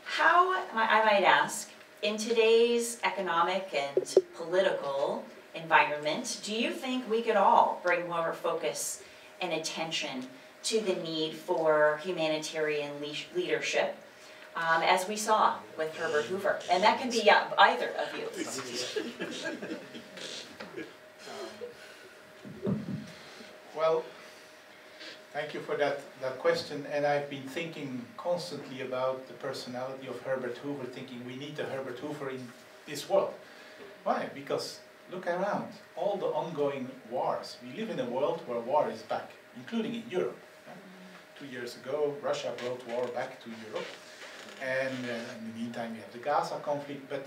How, I might ask, in today's economic and political environment, do you think we could all bring more focus and attention to the need for humanitarian leadership, as we saw with Herbert Hoover? And that can be either of you. Well, thank you for that question, and I've been thinking constantly about the personality of Herbert Hoover, thinking we need a Herbert Hoover in this world. Why? Because look around, all the ongoing wars. We live in a world where war is back, including in Europe. 2 years ago, Russia brought war back to Europe, and in the meantime we have the Gaza conflict, but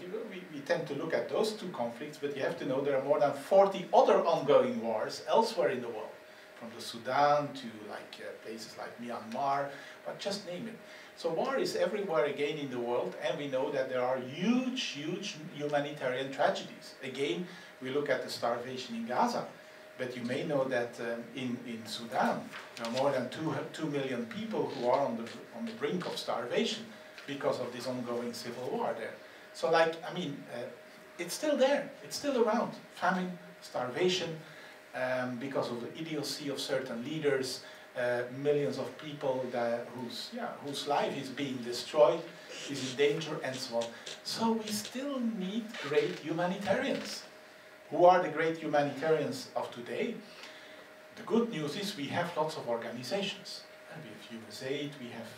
we tend to look at those two conflicts, but you have to know there are more than 40 other ongoing wars elsewhere in the world, from the Sudan to places like Myanmar, but just name it. So war is everywhere again in the world, and we know that there are huge humanitarian tragedies. Again, we look at the starvation in Gaza. But you may know that in Sudan, there are more than 2 million people who are on the brink of starvation because of this ongoing civil war there. So it's still there, it's still around. Famine, starvation, because of the idiocy of certain leaders, millions of people whose life is being destroyed, is in danger, and so on. So we still need great humanitarians. Who are the great humanitarians of today? The good news is we have lots of organizations. We have USAID, we have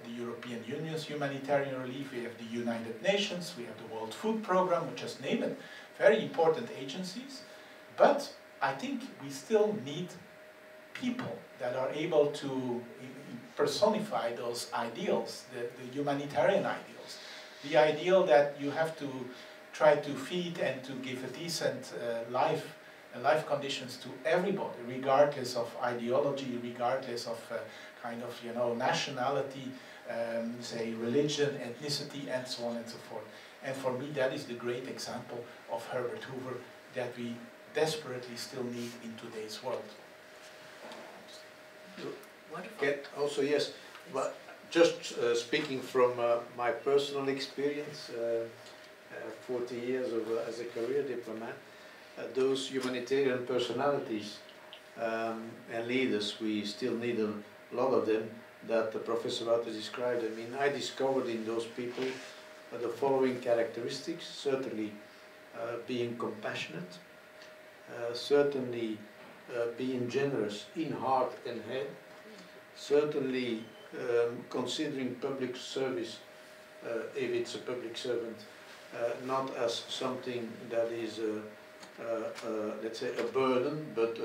the European Union's humanitarian relief, we have the United Nations, we have the World Food Programme, just name it. Very important agencies. But I think we still need people that are able to personify those ideals, the humanitarian ideals. The ideal that you have to try to feed and to give a decent life conditions to everybody, regardless of ideology, regardless of nationality, say religion, ethnicity, and so on and so forth. And for me, that is the great example of Herbert Hoover that we desperately still need in today's world. Wonderful. Also, yes, but just speaking from my personal experience, 40 years as a career diplomat, those humanitarian personalities and leaders, we still need a lot of them that Professor Wouters described. I mean, I discovered in those people the following characteristics: certainly being compassionate, certainly being generous in heart and head, certainly considering public service, if it's a public servant, not as something that is, let's say, a burden, but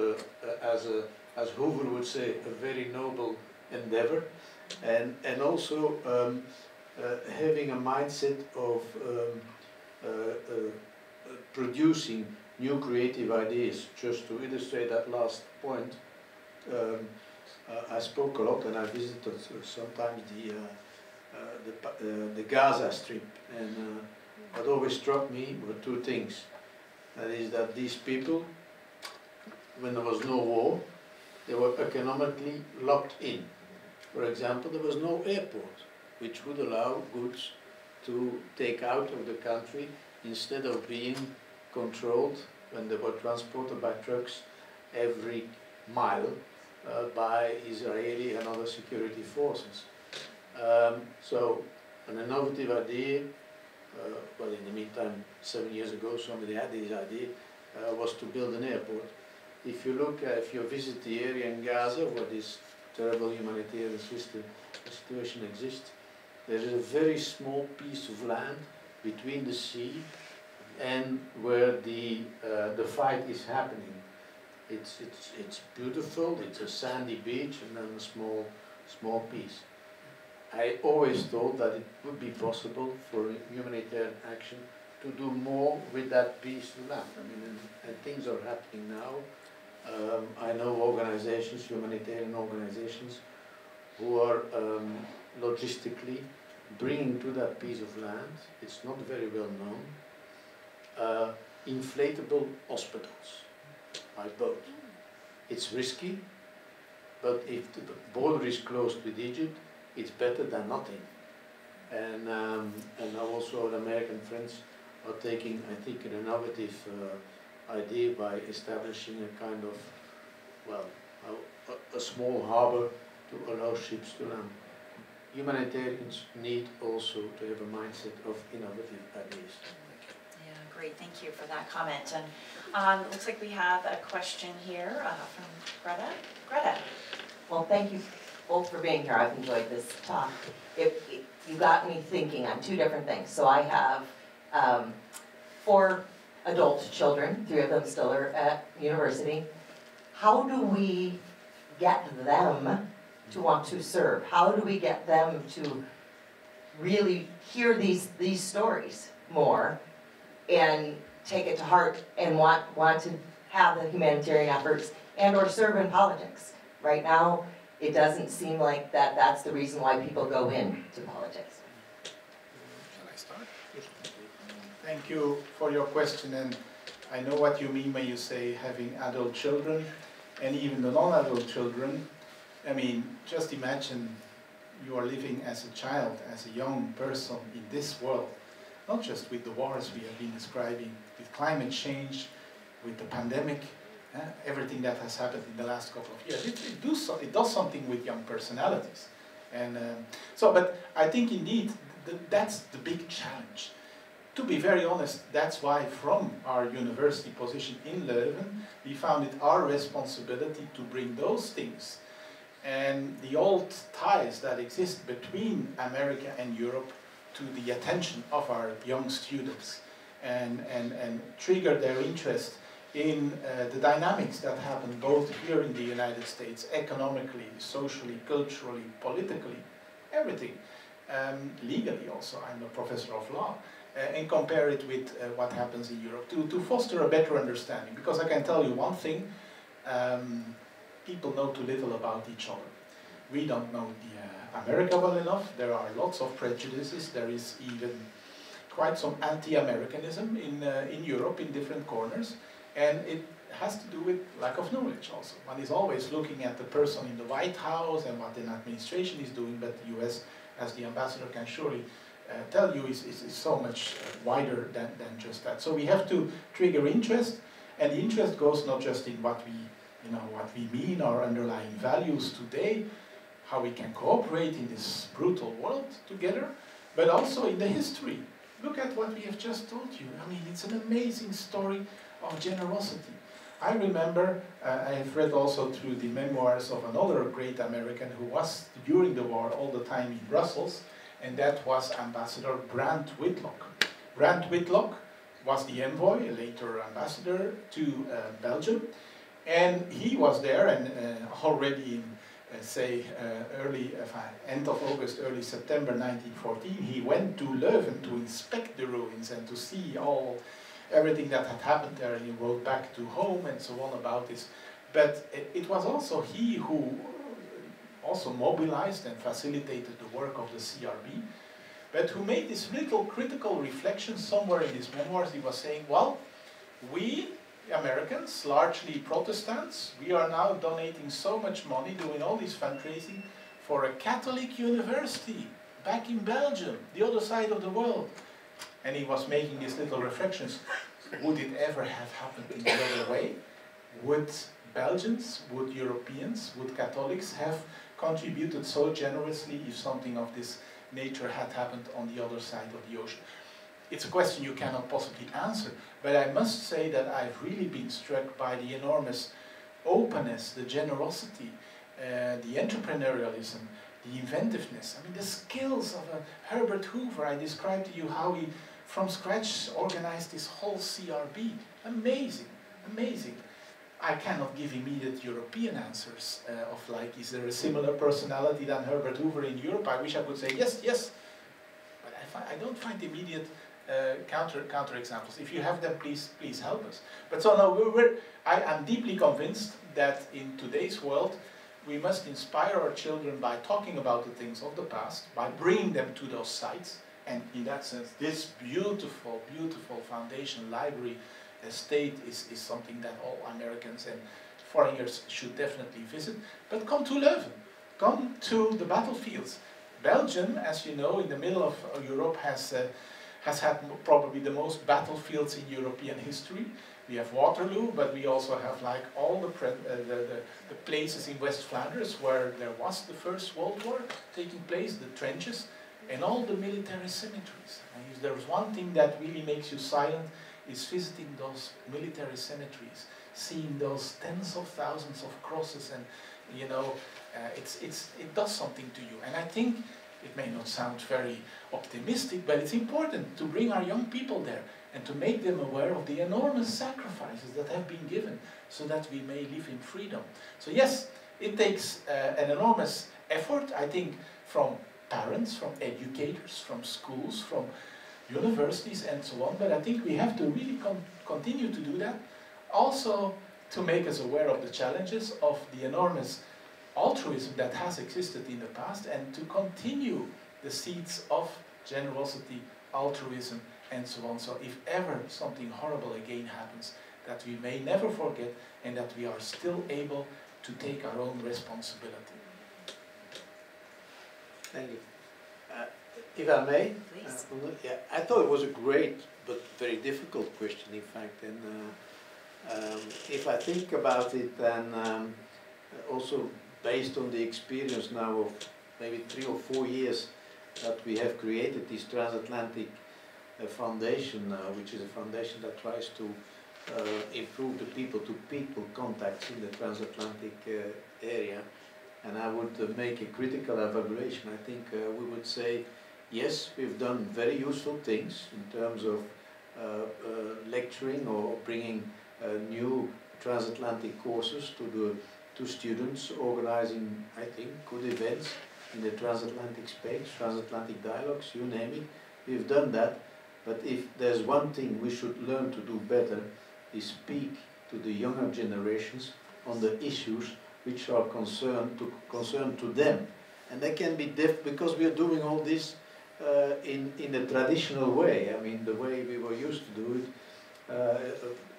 as Hoover would say, a very noble endeavor. and also having a mindset of producing new creative ideas. Just to illustrate that last point, I spoke a lot and I visited sometimes the Gaza Strip, and what always struck me were two things. That is that these people, when there was no war, they were economically locked in. For example, there was no airport, which would allow goods to take out of the country instead of being controlled when they were transported by trucks every mile by Israeli and other security forces. So an innovative idea, well, in the meantime, 7 years ago somebody had this idea, was to build an airport. If you look, if you visit the area in Gaza where this terrible humanitarian situation exists, there is a very small piece of land between the sea and where the fight is happening. It's beautiful, it's a sandy beach and then a small piece. I always thought that it would be possible for humanitarian action to do more with that piece of land. I mean, and things are happening now. I know organizations, humanitarian organizations, who are logistically bringing to that piece of land, it's not very well known, inflatable hospitals by boat. It's risky, but if the border is closed with Egypt, it's better than nothing. And now also the American friends are taking, I think, an innovative idea by establishing a kind of, well, a small harbor to allow ships to land. Humanitarians need also to have a mindset of innovative ideas. Yeah, great, thank you for that comment. And looks like we have a question here from Greta. Greta. Well, thank you both for being here. I've enjoyed this talk. You got me thinking on two different things. So I have 4 adult children, 3 of them still are at university. How do we get them to want to serve? How do we get them to really hear these stories more and take it to heart and want to have the humanitarian efforts and or serve in politics? Right now, it doesn't seem like that's the reason why people go into politics. Shall I start? Thank you for your question, and I know what you mean when you say having adult children and even the non-adult children. I mean, just imagine you are living as a child, as a young person in this world, not just with the wars we have been describing, with climate change, with the pandemic, everything that has happened in the last couple of years. It does something with young personalities. And but I think indeed that's the big challenge. To be very honest, that's why from our university position in Leuven, we found it our responsibility to bring those things and the old ties that exist between America and Europe to the attention of our young students and trigger their interest in the dynamics that happen both here in the United States, economically, socially, culturally, politically, everything. Legally also, I'm a professor of law, and compare it with what happens in Europe to foster a better understanding. Because I can tell you one thing, people know too little about each other. We don't know America well enough. There are lots of prejudices. There is even quite some anti-Americanism in Europe in different corners. And it has to do with lack of knowledge also. One is always looking at the person in the White House and what an administration is doing, but the US, as the ambassador can surely tell you, is so much wider than just that. So we have to trigger interest, and the interest goes not just in what we mean, our underlying values today, how we can cooperate in this brutal world together, but also in the history. Look at what we have just told you. I mean, it's an amazing story of generosity. I remember, I have read also through the memoirs of another great American who was during the war all the time in Brussels, and that was Ambassador Brand Whitlock. Brand Whitlock was the envoy, later ambassador to Belgium, and he was there and already end of August, early September 1914, he went to Leuven to inspect the ruins and to see everything that had happened there. He wrote back to home and so on about this. But it was also he who also mobilized and facilitated the work of the CRB, but who made this little critical reflection somewhere in his memoirs. He was saying, well, we Americans, largely Protestants, we are now donating so much money, doing all this fundraising for a Catholic university back in Belgium, the other side of the world. And he was making these little reflections. Would it ever have happened in the other way? Would Belgians, would Europeans, would Catholics have contributed so generously if something of this nature had happened on the other side of the ocean? It's a question you cannot possibly answer, but I must say that I've really been struck by the enormous openness, the generosity, the entrepreneurialism, the inventiveness. I mean, the skills of Herbert Hoover. I described to you how he, from scratch, organized this whole CRB. Amazing, amazing. I cannot give immediate European answers of like, is there a similar personality than Herbert Hoover in Europe? I wish I could say yes, yes, but I don't find immediate counter examples. If you have them, please help us. But so no, I am deeply convinced that in today's world, we must inspire our children by talking about the things of the past, by bringing them to those sites, and in that sense, this beautiful, beautiful foundation library estate is something that all Americans and foreigners should definitely visit. But come to Leuven, come to the battlefields. Belgium, as you know, in the middle of Europe has had probably the most battlefields in European history. We have Waterloo, but we also have like all the places in West Flanders where there was the First World War taking place, the trenches, and all the military cemeteries. And if there is one thing that really makes you silent, is visiting those military cemeteries, seeing those tens of thousands of crosses, and you know, it does something to you. And I think it may not sound very optimistic, but it's important to bring our young people there and to make them aware of the enormous sacrifices that have been given so that we may live in freedom. So yes, it takes an enormous effort, I think, from parents, from educators, from schools, from universities and so on, but I think we have to really continue to do that. Also to make us aware of the challenges of the enormous altruism that has existed in the past, and to continue the seeds of generosity, altruism, and so on. So if ever something horrible again happens, that we may never forget, and that we are still able to take our own responsibility. Thank you. If I may, yeah, I thought it was a great but very difficult question, in fact. And if I think about it, then also based on the experience now of maybe 3 or 4 years that we have created this transatlantic foundation, which is a foundation that tries to improve the people-to-people contacts in the transatlantic area. And I would make a critical evaluation. I think we would say, yes, we've done very useful things in terms of lecturing or bringing new transatlantic courses to students, organizing, I think, good events in the transatlantic space, transatlantic dialogues, you name it. We've done that, but if there's one thing we should learn to do better, is speak to the younger generations on the issues which are concerned to them. And they can be because we are doing all this in a traditional way. I mean, the way we were used to do it,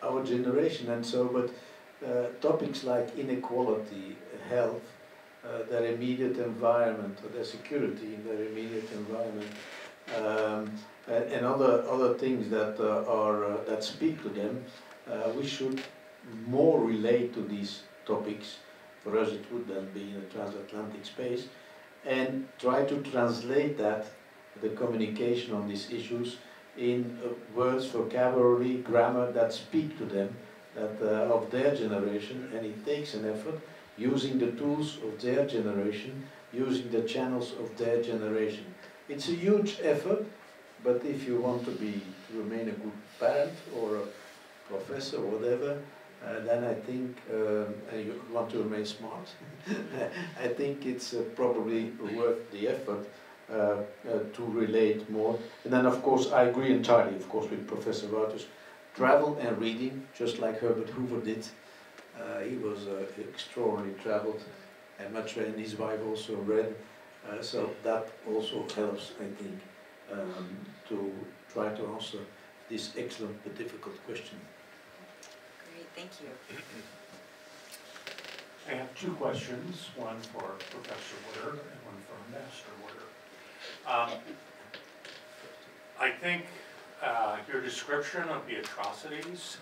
our generation and so, but topics like inequality, health, their immediate environment, or their security in their immediate environment, and other things that that speak to them, we should more relate to these topics. For us, it would then be in a transatlantic space, and try to translate that, the communication on these issues, in words, vocabulary, grammar that speak to them, that of their generation. And it takes an effort, using the tools of their generation, using the channels of their generation. It's a huge effort, but if you want to remain a good parent or a professor or whatever, then I think, and you want to remain smart, I think it's probably worth the effort to relate more. And then of course I agree entirely, of course, with Professor Wouters. Travel and reading, just like Herbert Hoover did. He was extraordinarily traveled, and much, and his wife also read. So that also helps, I think, to try to answer this excellent but difficult question. Great, thank you. I have two questions, one for Professor Wouters and one for Ambassador Wouters. I think your description of the atrocities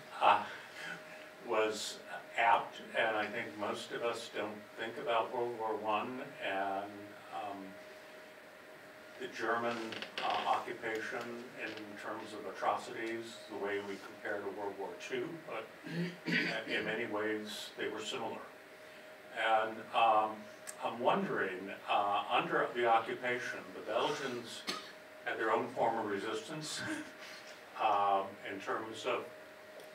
was apt, and I think most of us don't think about World War I and the German occupation in terms of atrocities, the way we compare to World War II, but in many ways they were similar. And I'm wondering, under the occupation, the Belgians had their own form of resistance in terms of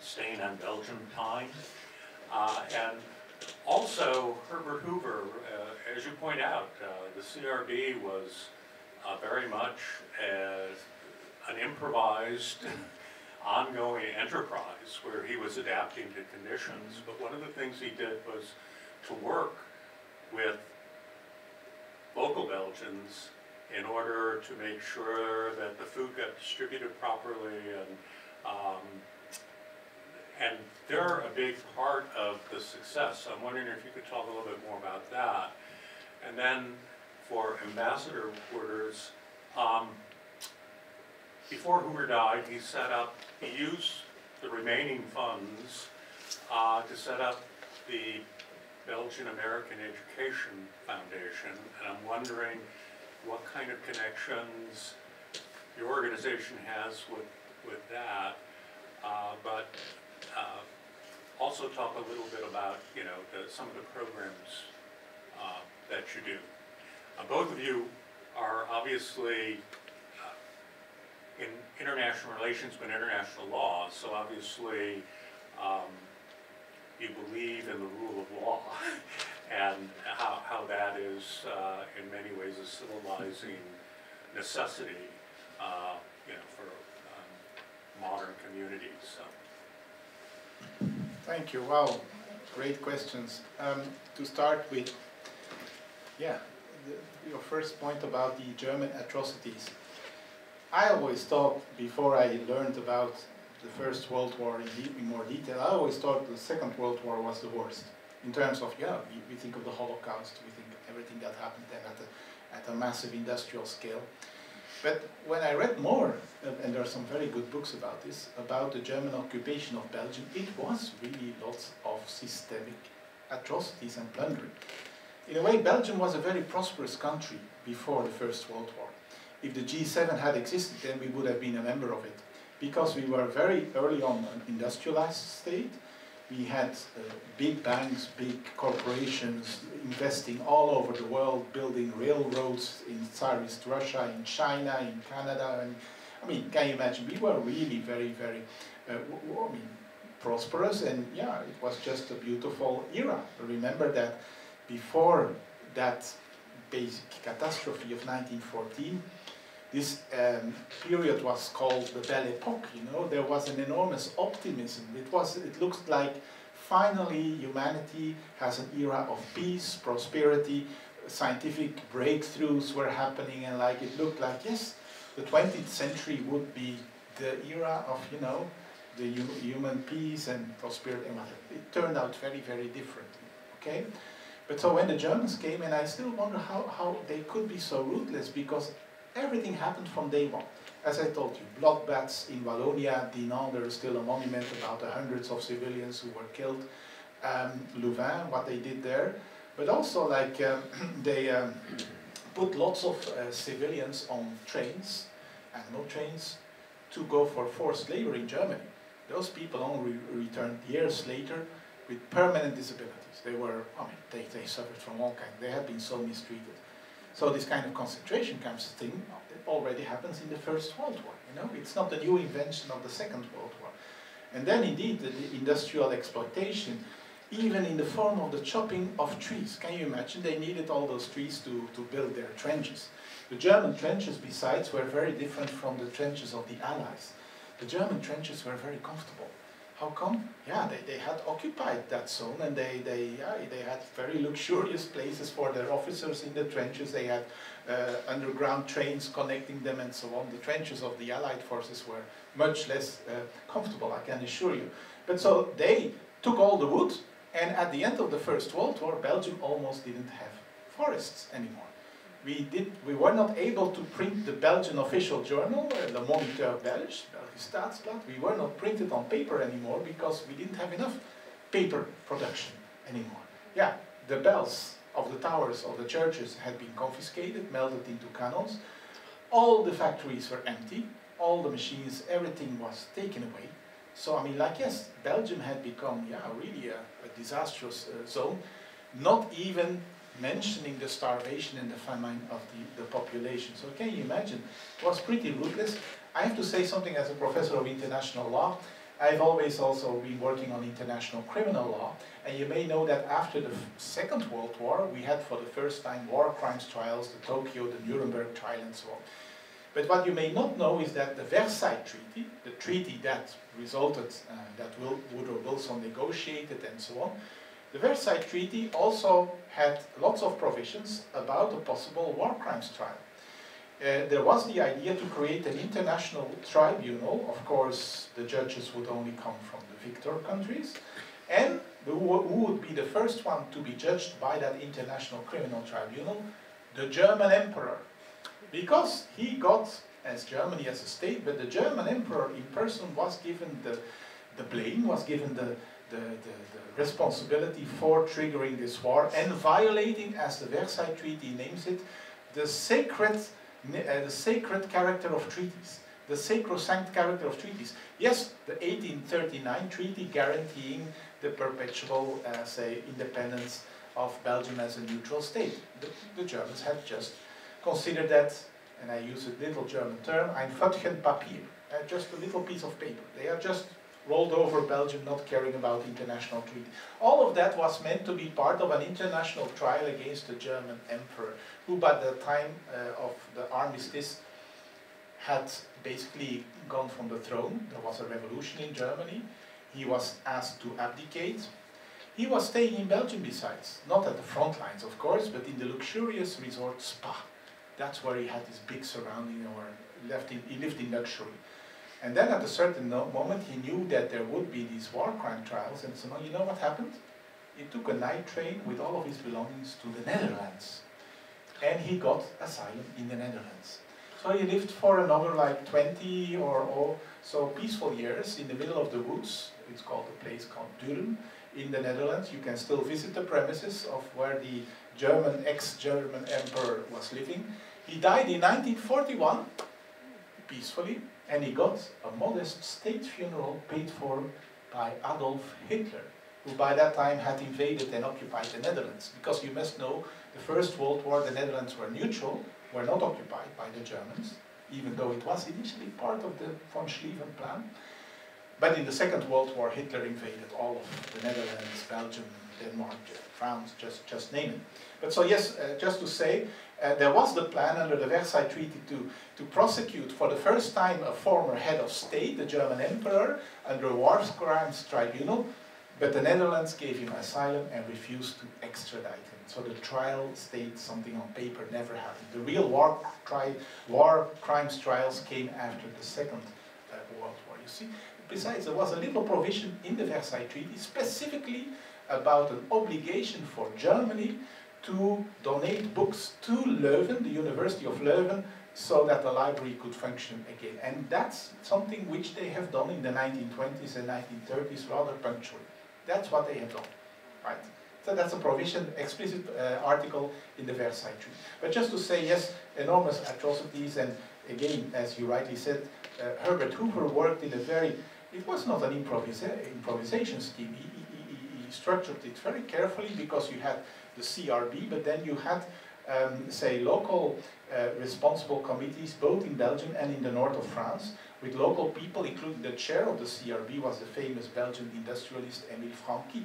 staying on Belgian time. And also, Herbert Hoover, as you point out, the CRB was very much an improvised, ongoing enterprise where he was adapting to conditions. But one of the things he did was to work with local Belgians in order to make sure that the food got distributed properly, and they're a big part of the success. I'm wondering if you could talk a little bit more about that. And then for Ambassador Wouters, before Hoover died, he used the remaining funds to set up the Belgian American Education Foundation, and I'm wondering what kind of connections your organization has with that, but also talk a little bit about, you know, some of the programs that you do. Both of you are obviously in international relations but international law, so obviously you believe in the rule of law and how that is in many ways a civilizing necessity, you know, for modern communities. So. Thank you. Wow, great questions. To start with, yeah, your first point about the German atrocities. I always thought, before I learned about the First World War in more detail, I always thought the Second World War was the worst. In terms of, yeah, we think of the Holocaust, we think everything that happened then at a massive industrial scale. But when I read more, and there are some very good books about this, about the German occupation of Belgium, it was really lots of systemic atrocities and plundering. In a way, Belgium was a very prosperous country before the First World War. If the G7 had existed, then we would have been a member of it, because we were very early on an industrialized state. We had big banks, big corporations investing all over the world, building railroads in Tsarist Russia, in China, in Canada. And I mean, can you imagine? We were really very, very prosperous, and yeah, it was just a beautiful era. Remember that before that basic catastrophe of 1914, this period was called the Belle Époque. You know, there was an enormous optimism. It looks like finally humanity has an era of peace, prosperity, scientific breakthroughs were happening, and like it looked like, yes, the 20th century would be the era of, you know, the human peace and prosperity and whatever. It turned out very, very differently. Okay, but so when the Germans came, and I still wonder how they could be so ruthless, because everything happened from day one. As I told you, bloodbaths in Wallonia, Dinant, there is still a monument about the hundreds of civilians who were killed. Leuven, what they did there. But also, like, they put lots of civilians on trains, animal trains, to go for forced labor in Germany. Those people only returned years later with permanent disabilities. They were, I mean, they suffered from all kinds. They had been so mistreated. So this kind of concentration camps thing already happens in the First World War. You know, it's not a new invention of the Second World War. And then indeed the industrial exploitation, even in the form of the chopping of trees. Can you imagine? They needed all those trees to build their trenches. The German trenches, besides, were very different from the trenches of the Allies. The German trenches were very comfortable. How come? Yeah, they had occupied that zone, and they had very luxurious places for their officers in the trenches. They had underground trains connecting them and so on. The trenches of the Allied forces were much less comfortable, I can assure you. But so they took all the wood, and at the end of the First World War, Belgium almost didn't have forests anymore. We were not able to print the Belgian official journal, Le Moniteur Belge, Belgisch Staatsblad. We were not printed on paper anymore because we didn't have enough paper production anymore. Yeah, the bells of the towers of the churches had been confiscated, melted into cannons. All the factories were empty, all the machines, everything was taken away. So, I mean, like, yes, Belgium had become, yeah, really a disastrous zone, not even mentioning the starvation and the famine of the population. So can you imagine? It was pretty ruthless. I have to say something as a professor of international law. I've always also been working on international criminal law, and you may know that after the Second World War, we had for the first time war crimes trials, the Tokyo, the Nuremberg trial, and so on. But what you may not know is that the Versailles Treaty, the treaty that resulted, that Woodrow Wilson negotiated and so on, the Versailles Treaty also had lots of provisions about a possible war crimes trial. There was the idea to create an international tribunal. Of course, the judges would only come from the victor countries. And who would be the first one to be judged by that international criminal tribunal? The German emperor. Because he got, as Germany as a state, but the German emperor in person was given the blame, was given the responsibility for triggering this war and violating, as the Versailles Treaty names it, the sacred character of treaties, the sacrosanct character of treaties. Yes, the 1839 treaty guaranteeing the perpetual, say, independence of Belgium as a neutral state. The Germans had just considered that, and I use a little German term, ein Pfötchen Papier, just a little piece of paper. They are just rolled over Belgium, not caring about international treaty. All of that was meant to be part of an international trial against the German emperor, who by the time of the armistice had basically gone from the throne. There was a revolution in Germany. He was asked to abdicate. He was staying in Belgium besides, not at the front lines of course, but in the luxurious resort Spa. That's where he had his big surrounding, or he lived in luxury. And then at a certain moment he knew that there would be these war crime trials, and so you know what happened? He took a night train with all of his belongings to the Netherlands. And he got asylum in the Netherlands. So he lived for another like 20 or so peaceful years in the middle of the woods. It's called a place called Durham in the Netherlands. You can still visit the premises of where the ex-German emperor was living. He died in 1941, peacefully, and he got a modest state funeral paid for by Adolf Hitler, who by that time had invaded and occupied the Netherlands. Because you must know, the First World War, the Netherlands were neutral, were not occupied by the Germans, even though it was initially part of the von Schlieffen plan. But in the Second World War, Hitler invaded all of the Netherlands, Belgium, Denmark, France, just name it. But so yes, just to say, there was the plan under the Versailles Treaty to prosecute for the first time a former head of state, the German emperor, under a war crimes tribunal, but the Netherlands gave him asylum and refused to extradite him. So the trial stayed something on paper, never happened. The real war crimes trials came after the Second World War, you see. Besides, there was a little provision in the Versailles Treaty specifically about an obligation for Germany to donate books to Leuven, the University of Leuven, so that the library could function again. And that's something which they have done in the 1920s and 1930s rather punctually. That's what they have done, right? So that's a provision, explicit article in the Versailles Treaty. But just to say, yes, enormous atrocities, and again, as you rightly said, Herbert Hoover worked in a very, it was not an improvisation scheme. He structured it very carefully, because you had the CRB, but then you had say, local responsible committees, both in Belgium and in the north of France, with local people, including the chair of the CRB was the famous Belgian industrialist Émile Franqui.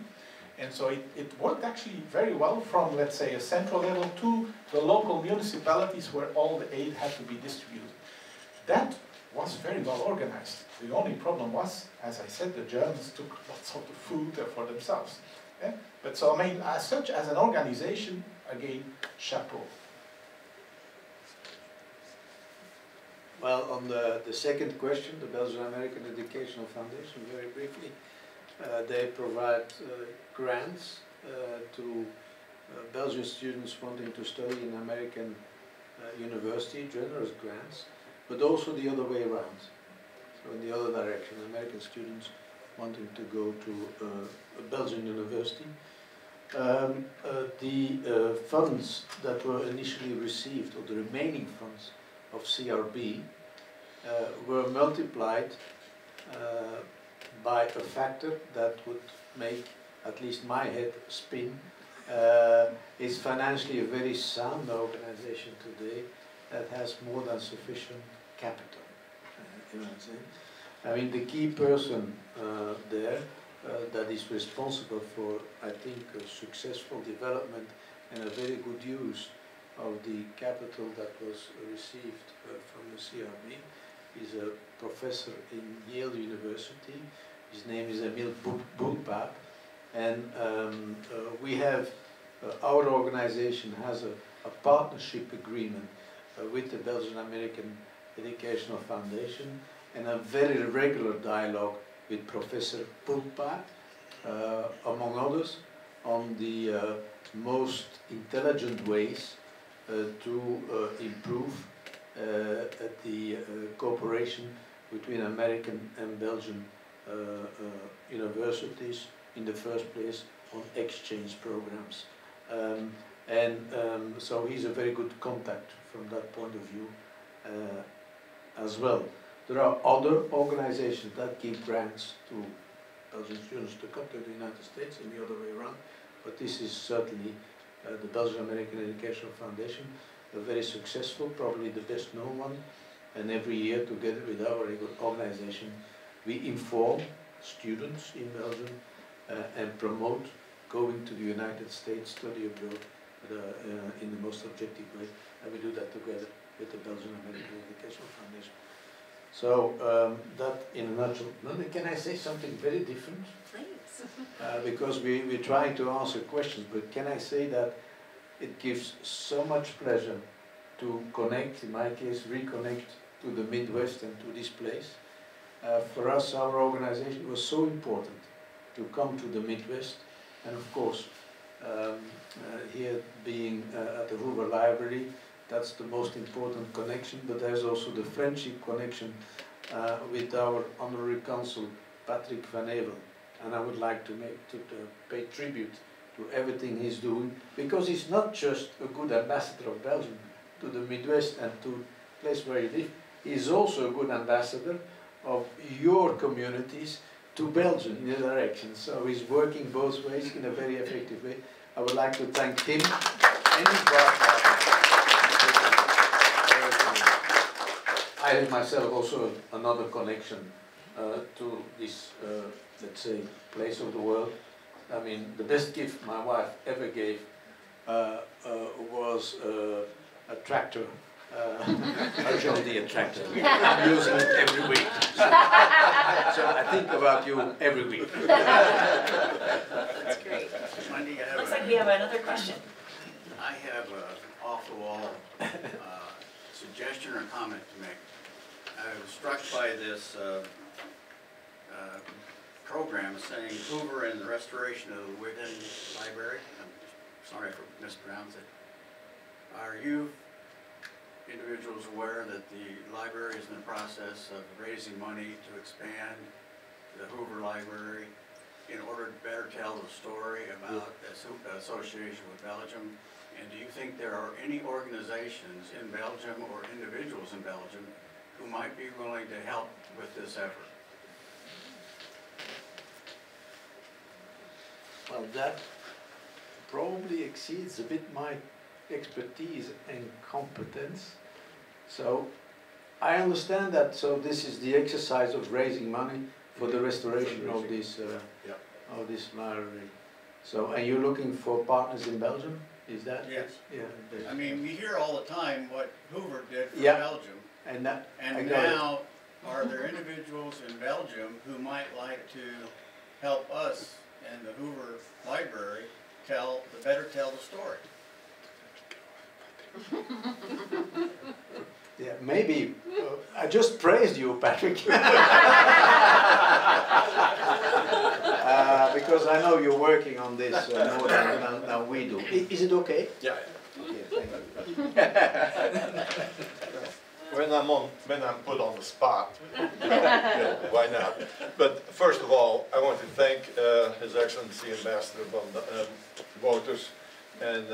And so it worked actually very well from, let's say, a central level to the local municipalities where all the aid had to be distributed. That was very well organized. The only problem was, as I said, the Germans took lots of the food for themselves. Yeah? But so, I mean, as such, as an organization, again, chapeau. Well, on the second question, the Belgian American Educational Foundation, very briefly, they provide grants to Belgian students wanting to study in American university, generous grants, but also the other way around. So in the other direction, American students wanting to go to a Belgian university. The funds that were initially received, or the remaining funds of CRB, were multiplied by a factor that would make at least my head spin. It's financially a very sound organization today that has more than sufficient capital. You know what I'm saying? I mean, the key person there that is responsible for, I think, a successful development and a very good use of the capital that was received from the CRB is a professor in Yale University. His name is Emile Boulpap, and we have, our organization has a partnership agreement with the Belgian American Educational Foundation and a very regular dialogue with Professor Boulpap, among others, on the most intelligent ways to improve the cooperation between American and Belgian universities, in the first place on exchange programs. So he's a very good contact from that point of view as well. There are other organizations that give grants to Belgian students to come to the United States and the other way around, but this is certainly the Belgian American Educational Foundation, a very successful, probably the best known one, and every year together with our organization we inform students in Belgium and promote going to the United States, study abroad in the most objective way, and we do that together with the Belgian American Educational Foundation. So that in a nutshell. Can I say something very different? Please. Because we're trying to answer questions, but can I say that it gives so much pleasure to connect, in my case, reconnect to the Midwest and to this place. For us, our organization was so important to come to the Midwest, and of course, here being at the Hoover Library, that's the most important connection, but there's also the friendship connection with our honorary consul, Patrick Van Evel. And I would like to pay tribute to everything he's doing, because he's not just a good ambassador of Belgium to the Midwest and to the place where you live, he's also a good ambassador of your communities to Belgium in the direction. So he's working both ways in a very effective way. I would like to thank him and his partner. I have myself also another connection to this, let's say, place of the world. I mean, the best gift my wife ever gave was a tractor, a John Deere tractor. I'm using it every week. So I think about you every week. That's great. Monday, Looks like we have another question. I have an off-the-wall suggestion or comment to make. I was struck by this program saying Hoover and the restoration of the Leuven Library. I'm sorry if I mispronounced it. Are you individuals aware that the library is in the process of raising money to expand the Hoover Library in order to better tell the story about the association with Belgium? And do you think there are any organizations in Belgium or individuals in Belgium who might be willing to help with this effort? Well, that probably exceeds a bit my expertise and competence. So I understand that. So this is the exercise of raising money for the restoration of this of this library. So, and you're looking for partners in Belgium? Is that? Yes. Yeah. I mean, we hear all the time what Hoover did for Yeah. Belgium. And that. I And got it. now, are there individuals in Belgium who might like to help us and the Hoover Library better tell the story? Yeah, maybe. I just praised you, Patrick. Because I know you're working on this more than we do. Is it okay? Yeah. Okay, thank you. When I'm put on the spot, why not? But first of all, I want to thank His Excellency Ambassador Wouters and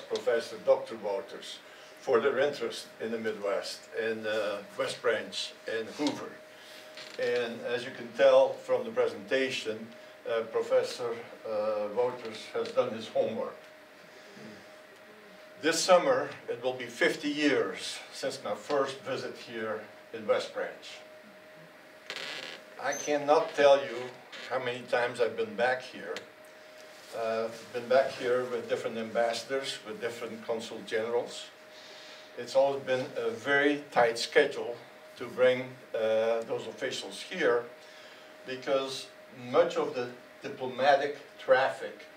Professor Dr. Wouters for their interest in the Midwest, in West Branch and Hoover. And as you can tell from the presentation, Professor Wouters has done his homework. This summer, it will be 50 years since my first visit here in West Branch. I cannot tell you how many times I've been back here. Been back here with different ambassadors, with different consul generals. It's always been a very tight schedule to bring those officials here, because much of the diplomatic traffic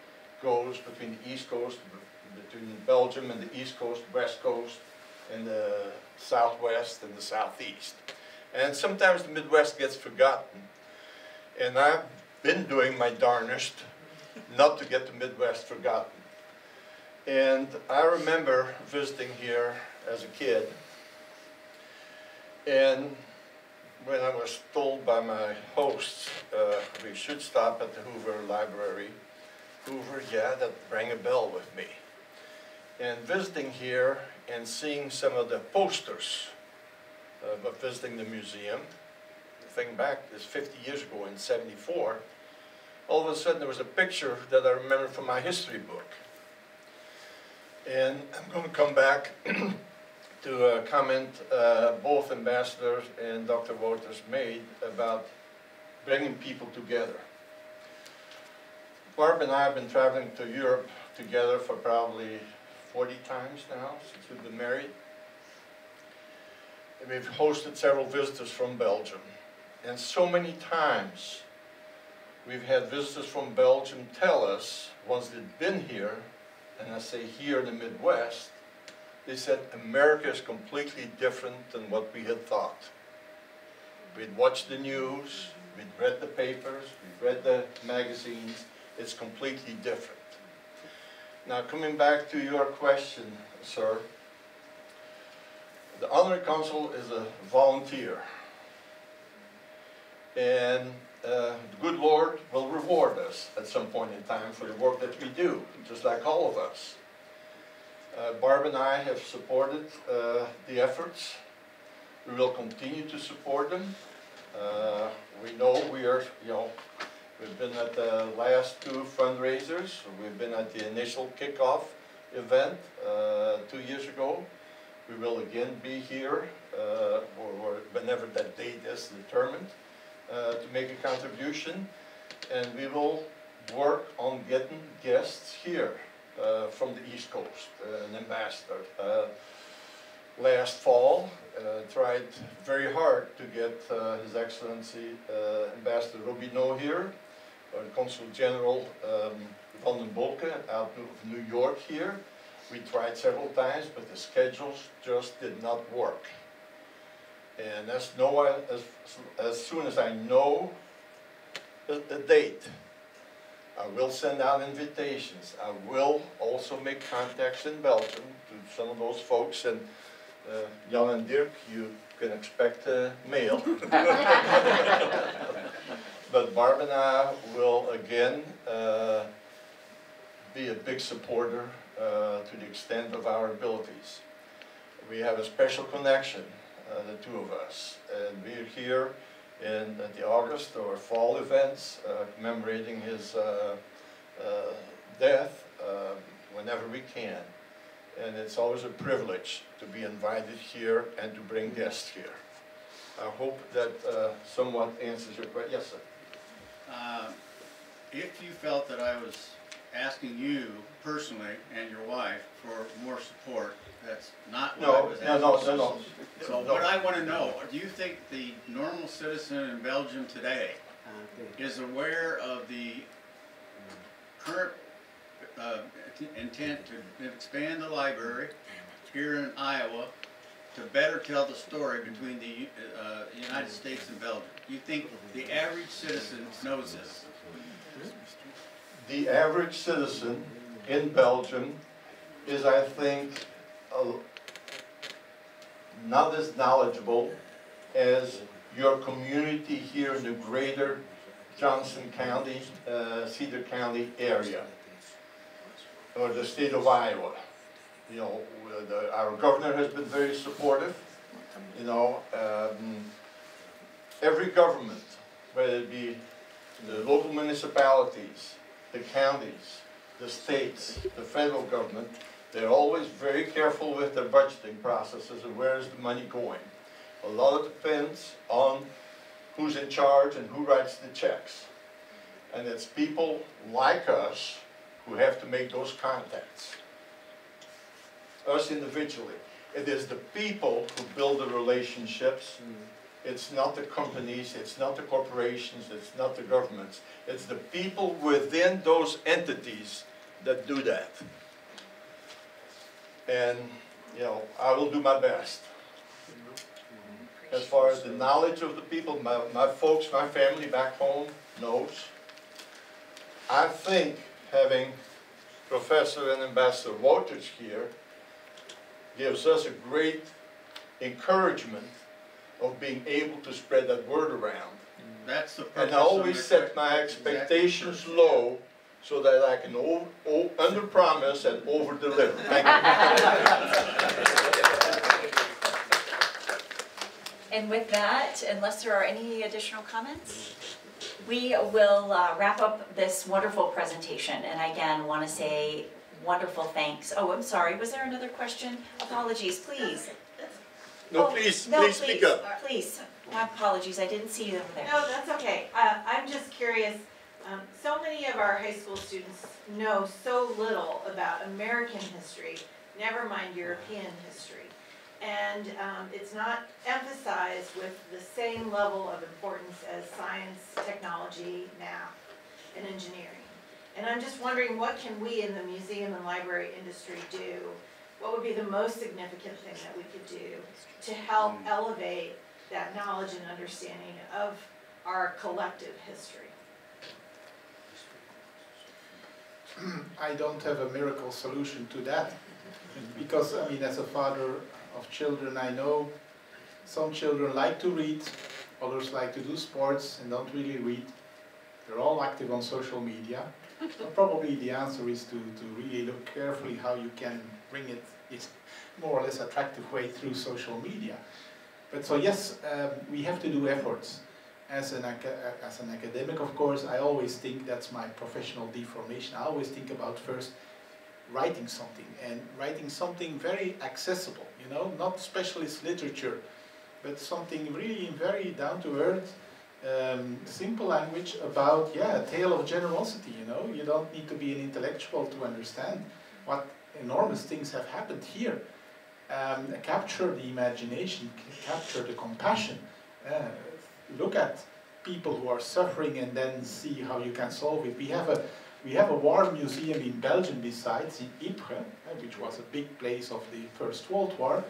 goes between the East Coast, between Belgium and the East Coast, West Coast, and the Southwest and the Southeast. And sometimes the Midwest gets forgotten. And I've been doing my darnest not to get the Midwest forgotten. And I remember visiting here as a kid, and when I was told by my hosts we should stop at the Hoover Library, Hoover, yeah, that rang a bell with me. And visiting here and seeing some of the posters of visiting the museum, think back, this 50 years ago in '74, all of a sudden there was a picture that I remember from my history book. And I'm going to come back to comment both Ambassador and Dr. Wouters made about bringing people together. Barb and I have been traveling to Europe together for probably 40 times now since we've been married. And we've hosted several visitors from Belgium. And so many times we've had visitors from Belgium tell us, once they've been here, and I say here in the Midwest, they said America is completely different than what we had thought. We'd watched the news, we'd read the papers, we'd read the magazines. It's completely different. Now, coming back to your question, sir, the honorary consul is a volunteer. And the good Lord will reward us at some point in time for the work that we do, just like all of us. Barb and I have supported the efforts. We will continue to support them. We know we are, we've been at the last two fundraisers. We've been at the initial kickoff event 2 years ago. We will again be here, or whenever that date is determined, to make a contribution. And we will work on getting guests here from the East Coast, an ambassador. Last fall, tried very hard to get His Excellency Ambassador Robineau here, Consul General Van den Bolke out of New York here. We tried several times, but the schedules just did not work. And as soon as I know a date, I will send out invitations. I will also make contacts in Belgium to some of those folks, and Jan and Dirk, you can expect a mail. But Barb and I will again be a big supporter to the extent of our abilities. We have a special connection, the two of us, and we're here at the August or fall events commemorating his death whenever we can. and it's always a privilege to be invited here and to bring guests here. I hope that somewhat answers your question. Yes, sir. If you felt that I was asking you personally and your wife for more support, that's not what I was asking. No. So what I want to know, do you think the normal citizen in Belgium today is aware of the current intent to expand the library here in Iowa to better tell the story between the United States and Belgium? Do you think the average citizen knows this? The average citizen in Belgium is, I think, not as knowledgeable as your community here in the greater Johnson County, Cedar County area, or the state of Iowa. You know, our governor has been very supportive. You know, every government, whether it be the local municipalities, the counties, the states, the federal government, they're always very careful with their budgeting processes and where is the money going. A lot of it depends on who's in charge and who writes the checks. And it's people like us who have to make those contacts. Us individually. It is the people who build the relationships. It's not the companies, it's not the corporations, it's not the governments. It's the people within those entities that do that. And, you know, I will do my best. As far as the knowledge of the people, my folks, my family back home knows. I think having Professor and Ambassador Wouters here gives us a great encouragement of being able to spread that word around. That's the purpose. And I always set my expectations low so that I can under-promise and over-deliver. Thank you. And with that, unless there are any additional comments, we will wrap up this wonderful presentation. And again, want to say wonderful thanks. Oh, I'm sorry, was there another question? Apologies, please. No, Oh, please, no, please speak up. Please, my apologies, I didn't see you over there. No, that's okay. I'm just curious, so many of our high school students know so little about American history, never mind European history. And it's not emphasized with the same level of importance as science, technology, math, and engineering. And I'm just wondering, what can we in the museum and library industry do? What would be the most significant thing that we could do to help elevate that knowledge and understanding of our collective history? I don't have a miracle solution to that, because I mean, as a father of children, I know some children like to read, others like to do sports and don't really read. They're all active on social media. So probably the answer is to really look carefully how you can bring it more or less attractive way through social media. But so yes, we have to do efforts. As an academic, of course, I always think that's my professional deformation. I always think about first writing something, and writing something very accessible, you know, not specialist literature, but something really very down-to-earth, simple language about, yeah, a tale of generosity, you know. You don't need to be an intellectual to understand what enormous things have happened here. Capture the imagination, capture the compassion. Look at people who are suffering and then see how you can solve it. We have a war museum in Belgium besides, in Ypres, which was a big place of the First World War,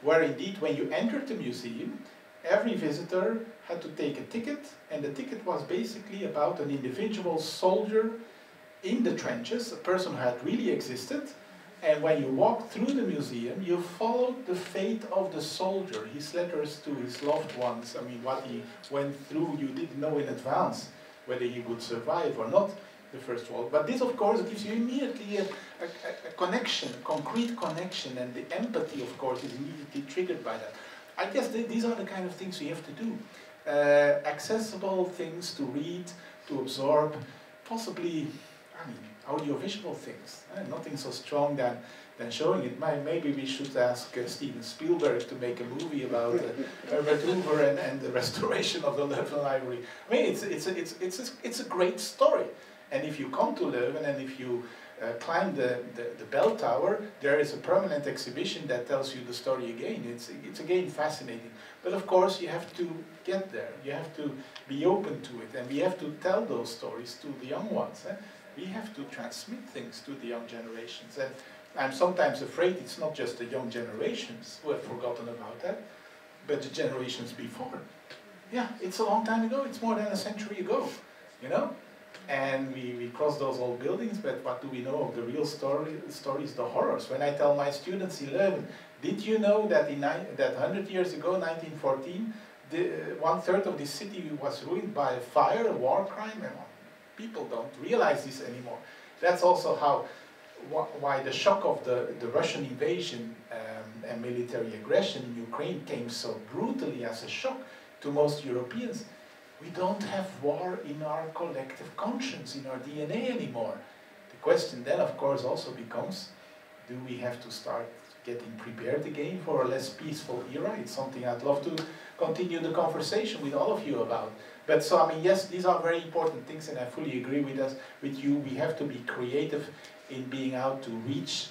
where indeed when you entered the museum, every visitor had to take a ticket, and the ticket was basically about an individual soldier in the trenches, a person who had really existed. And when you walked through the museum, you followed the fate of the soldier, his letters to his loved ones. I mean, what he went through, you didn't know in advance whether he would survive or not the First World. But this, of course, gives you immediately a connection, a concrete connection, and the empathy, of course, is immediately triggered by that. I guess these are the kind of things we have to do. Accessible things to read, to absorb, possibly, I mean, audiovisual things. Nothing so strong than showing it. Maybe we should ask Steven Spielberg to make a movie about Herbert Hoover and the restoration of the Leuven Library. I mean, it's a great story. And if you come to Leuven and if you climb the bell tower, there is a permanent exhibition that tells you the story again. It's again fascinating. But of course, you have to get there. You have to be open to it, and we have to tell those stories to the young ones. We have to transmit things to the young generations. And I'm sometimes afraid it's not just the young generations who have forgotten about that, but the generations before. Yeah, it's a long time ago. It's more than a century ago, you know? And we cross those old buildings, but what do we know of the real stories, the horrors? When I tell my students in Leuven, did you know that that 100 years ago, 1914, 1/3 of the city was ruined by a fire, a war crime? And people don't realize this anymore. That's also why the shock of the Russian invasion and military aggression in Ukraine came so brutally as a shock to most Europeans. We don't have war in our collective conscience, in our DNA anymore. The question then, of course, also becomes, do we have to start getting prepared again for a less peaceful era? It's something I'd love to continue the conversation with all of you about. But so, I mean, yes, these are very important things, and I fully agree with you. We have to be creative in being out to reach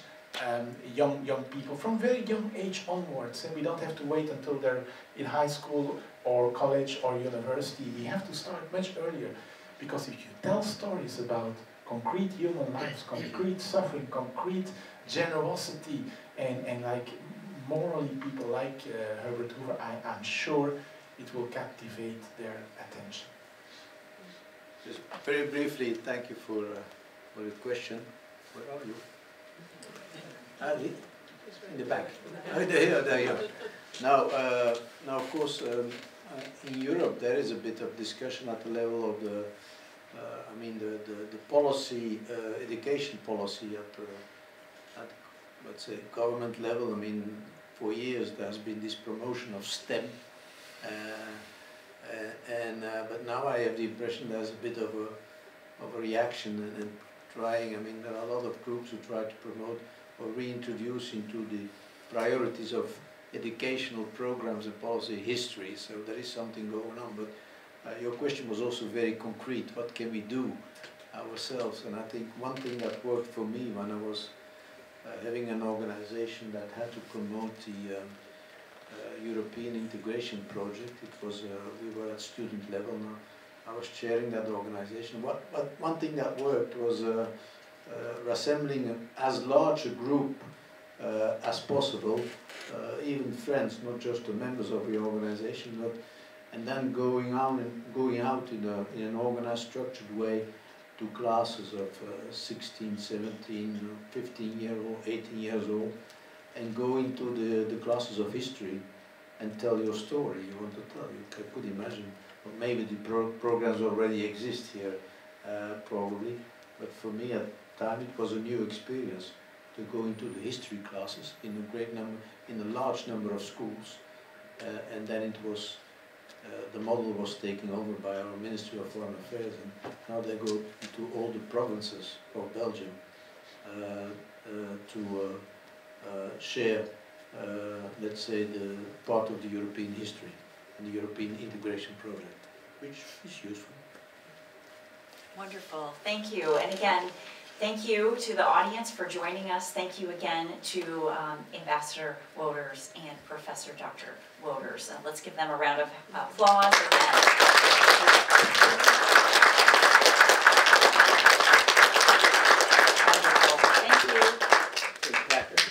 young people from very young age onwards, and we don't have to wait until they're in high school or college or university. We have to start much earlier, because if you tell stories about concrete human lives, concrete suffering, concrete generosity, and like morally people like Herbert Hoover, I'm sure it will captivate their attention. Just very briefly, thank you for the question. Where are you? Ali? In the back. Oh, there you are. Now, of course, in Europe there is a bit of discussion at the level of the policy, education policy at let's say government level. I mean, for years there has been this promotion of STEM, but now I have the impression there's a bit of a reaction and trying. I mean, there are a lot of groups who try to promote or reintroduce into the priorities of educational programs and policy history. So there is something going on. But your question was also very concrete. What can we do ourselves? And I think one thing that worked for me when I was having an organization that had to promote the European integration project. It was we were at student level now. I was chairing that organization. One thing that worked was assembling as large a group as possible, even friends, not just the members of the organization, and then going out in an organized, structured way to classes of 16, 17, 15-year-old, 18 years old, and go into the classes of history and tell your story you want to tell. You could imagine, well, maybe the programs already exist here, probably, but for me at the time it was a new experience to go into the history classes in a large number of schools, and then it was the model was taken over by our Ministry of Foreign Affairs, and now they go to all the provinces of Belgium to share, let's say, the part of the European history and the European integration project, which is useful. Wonderful, thank you. And again, thank you to the audience for joining us. Thank you again to Ambassador Wouters and Professor Dr. Wouters. Let's give them a round of applause again.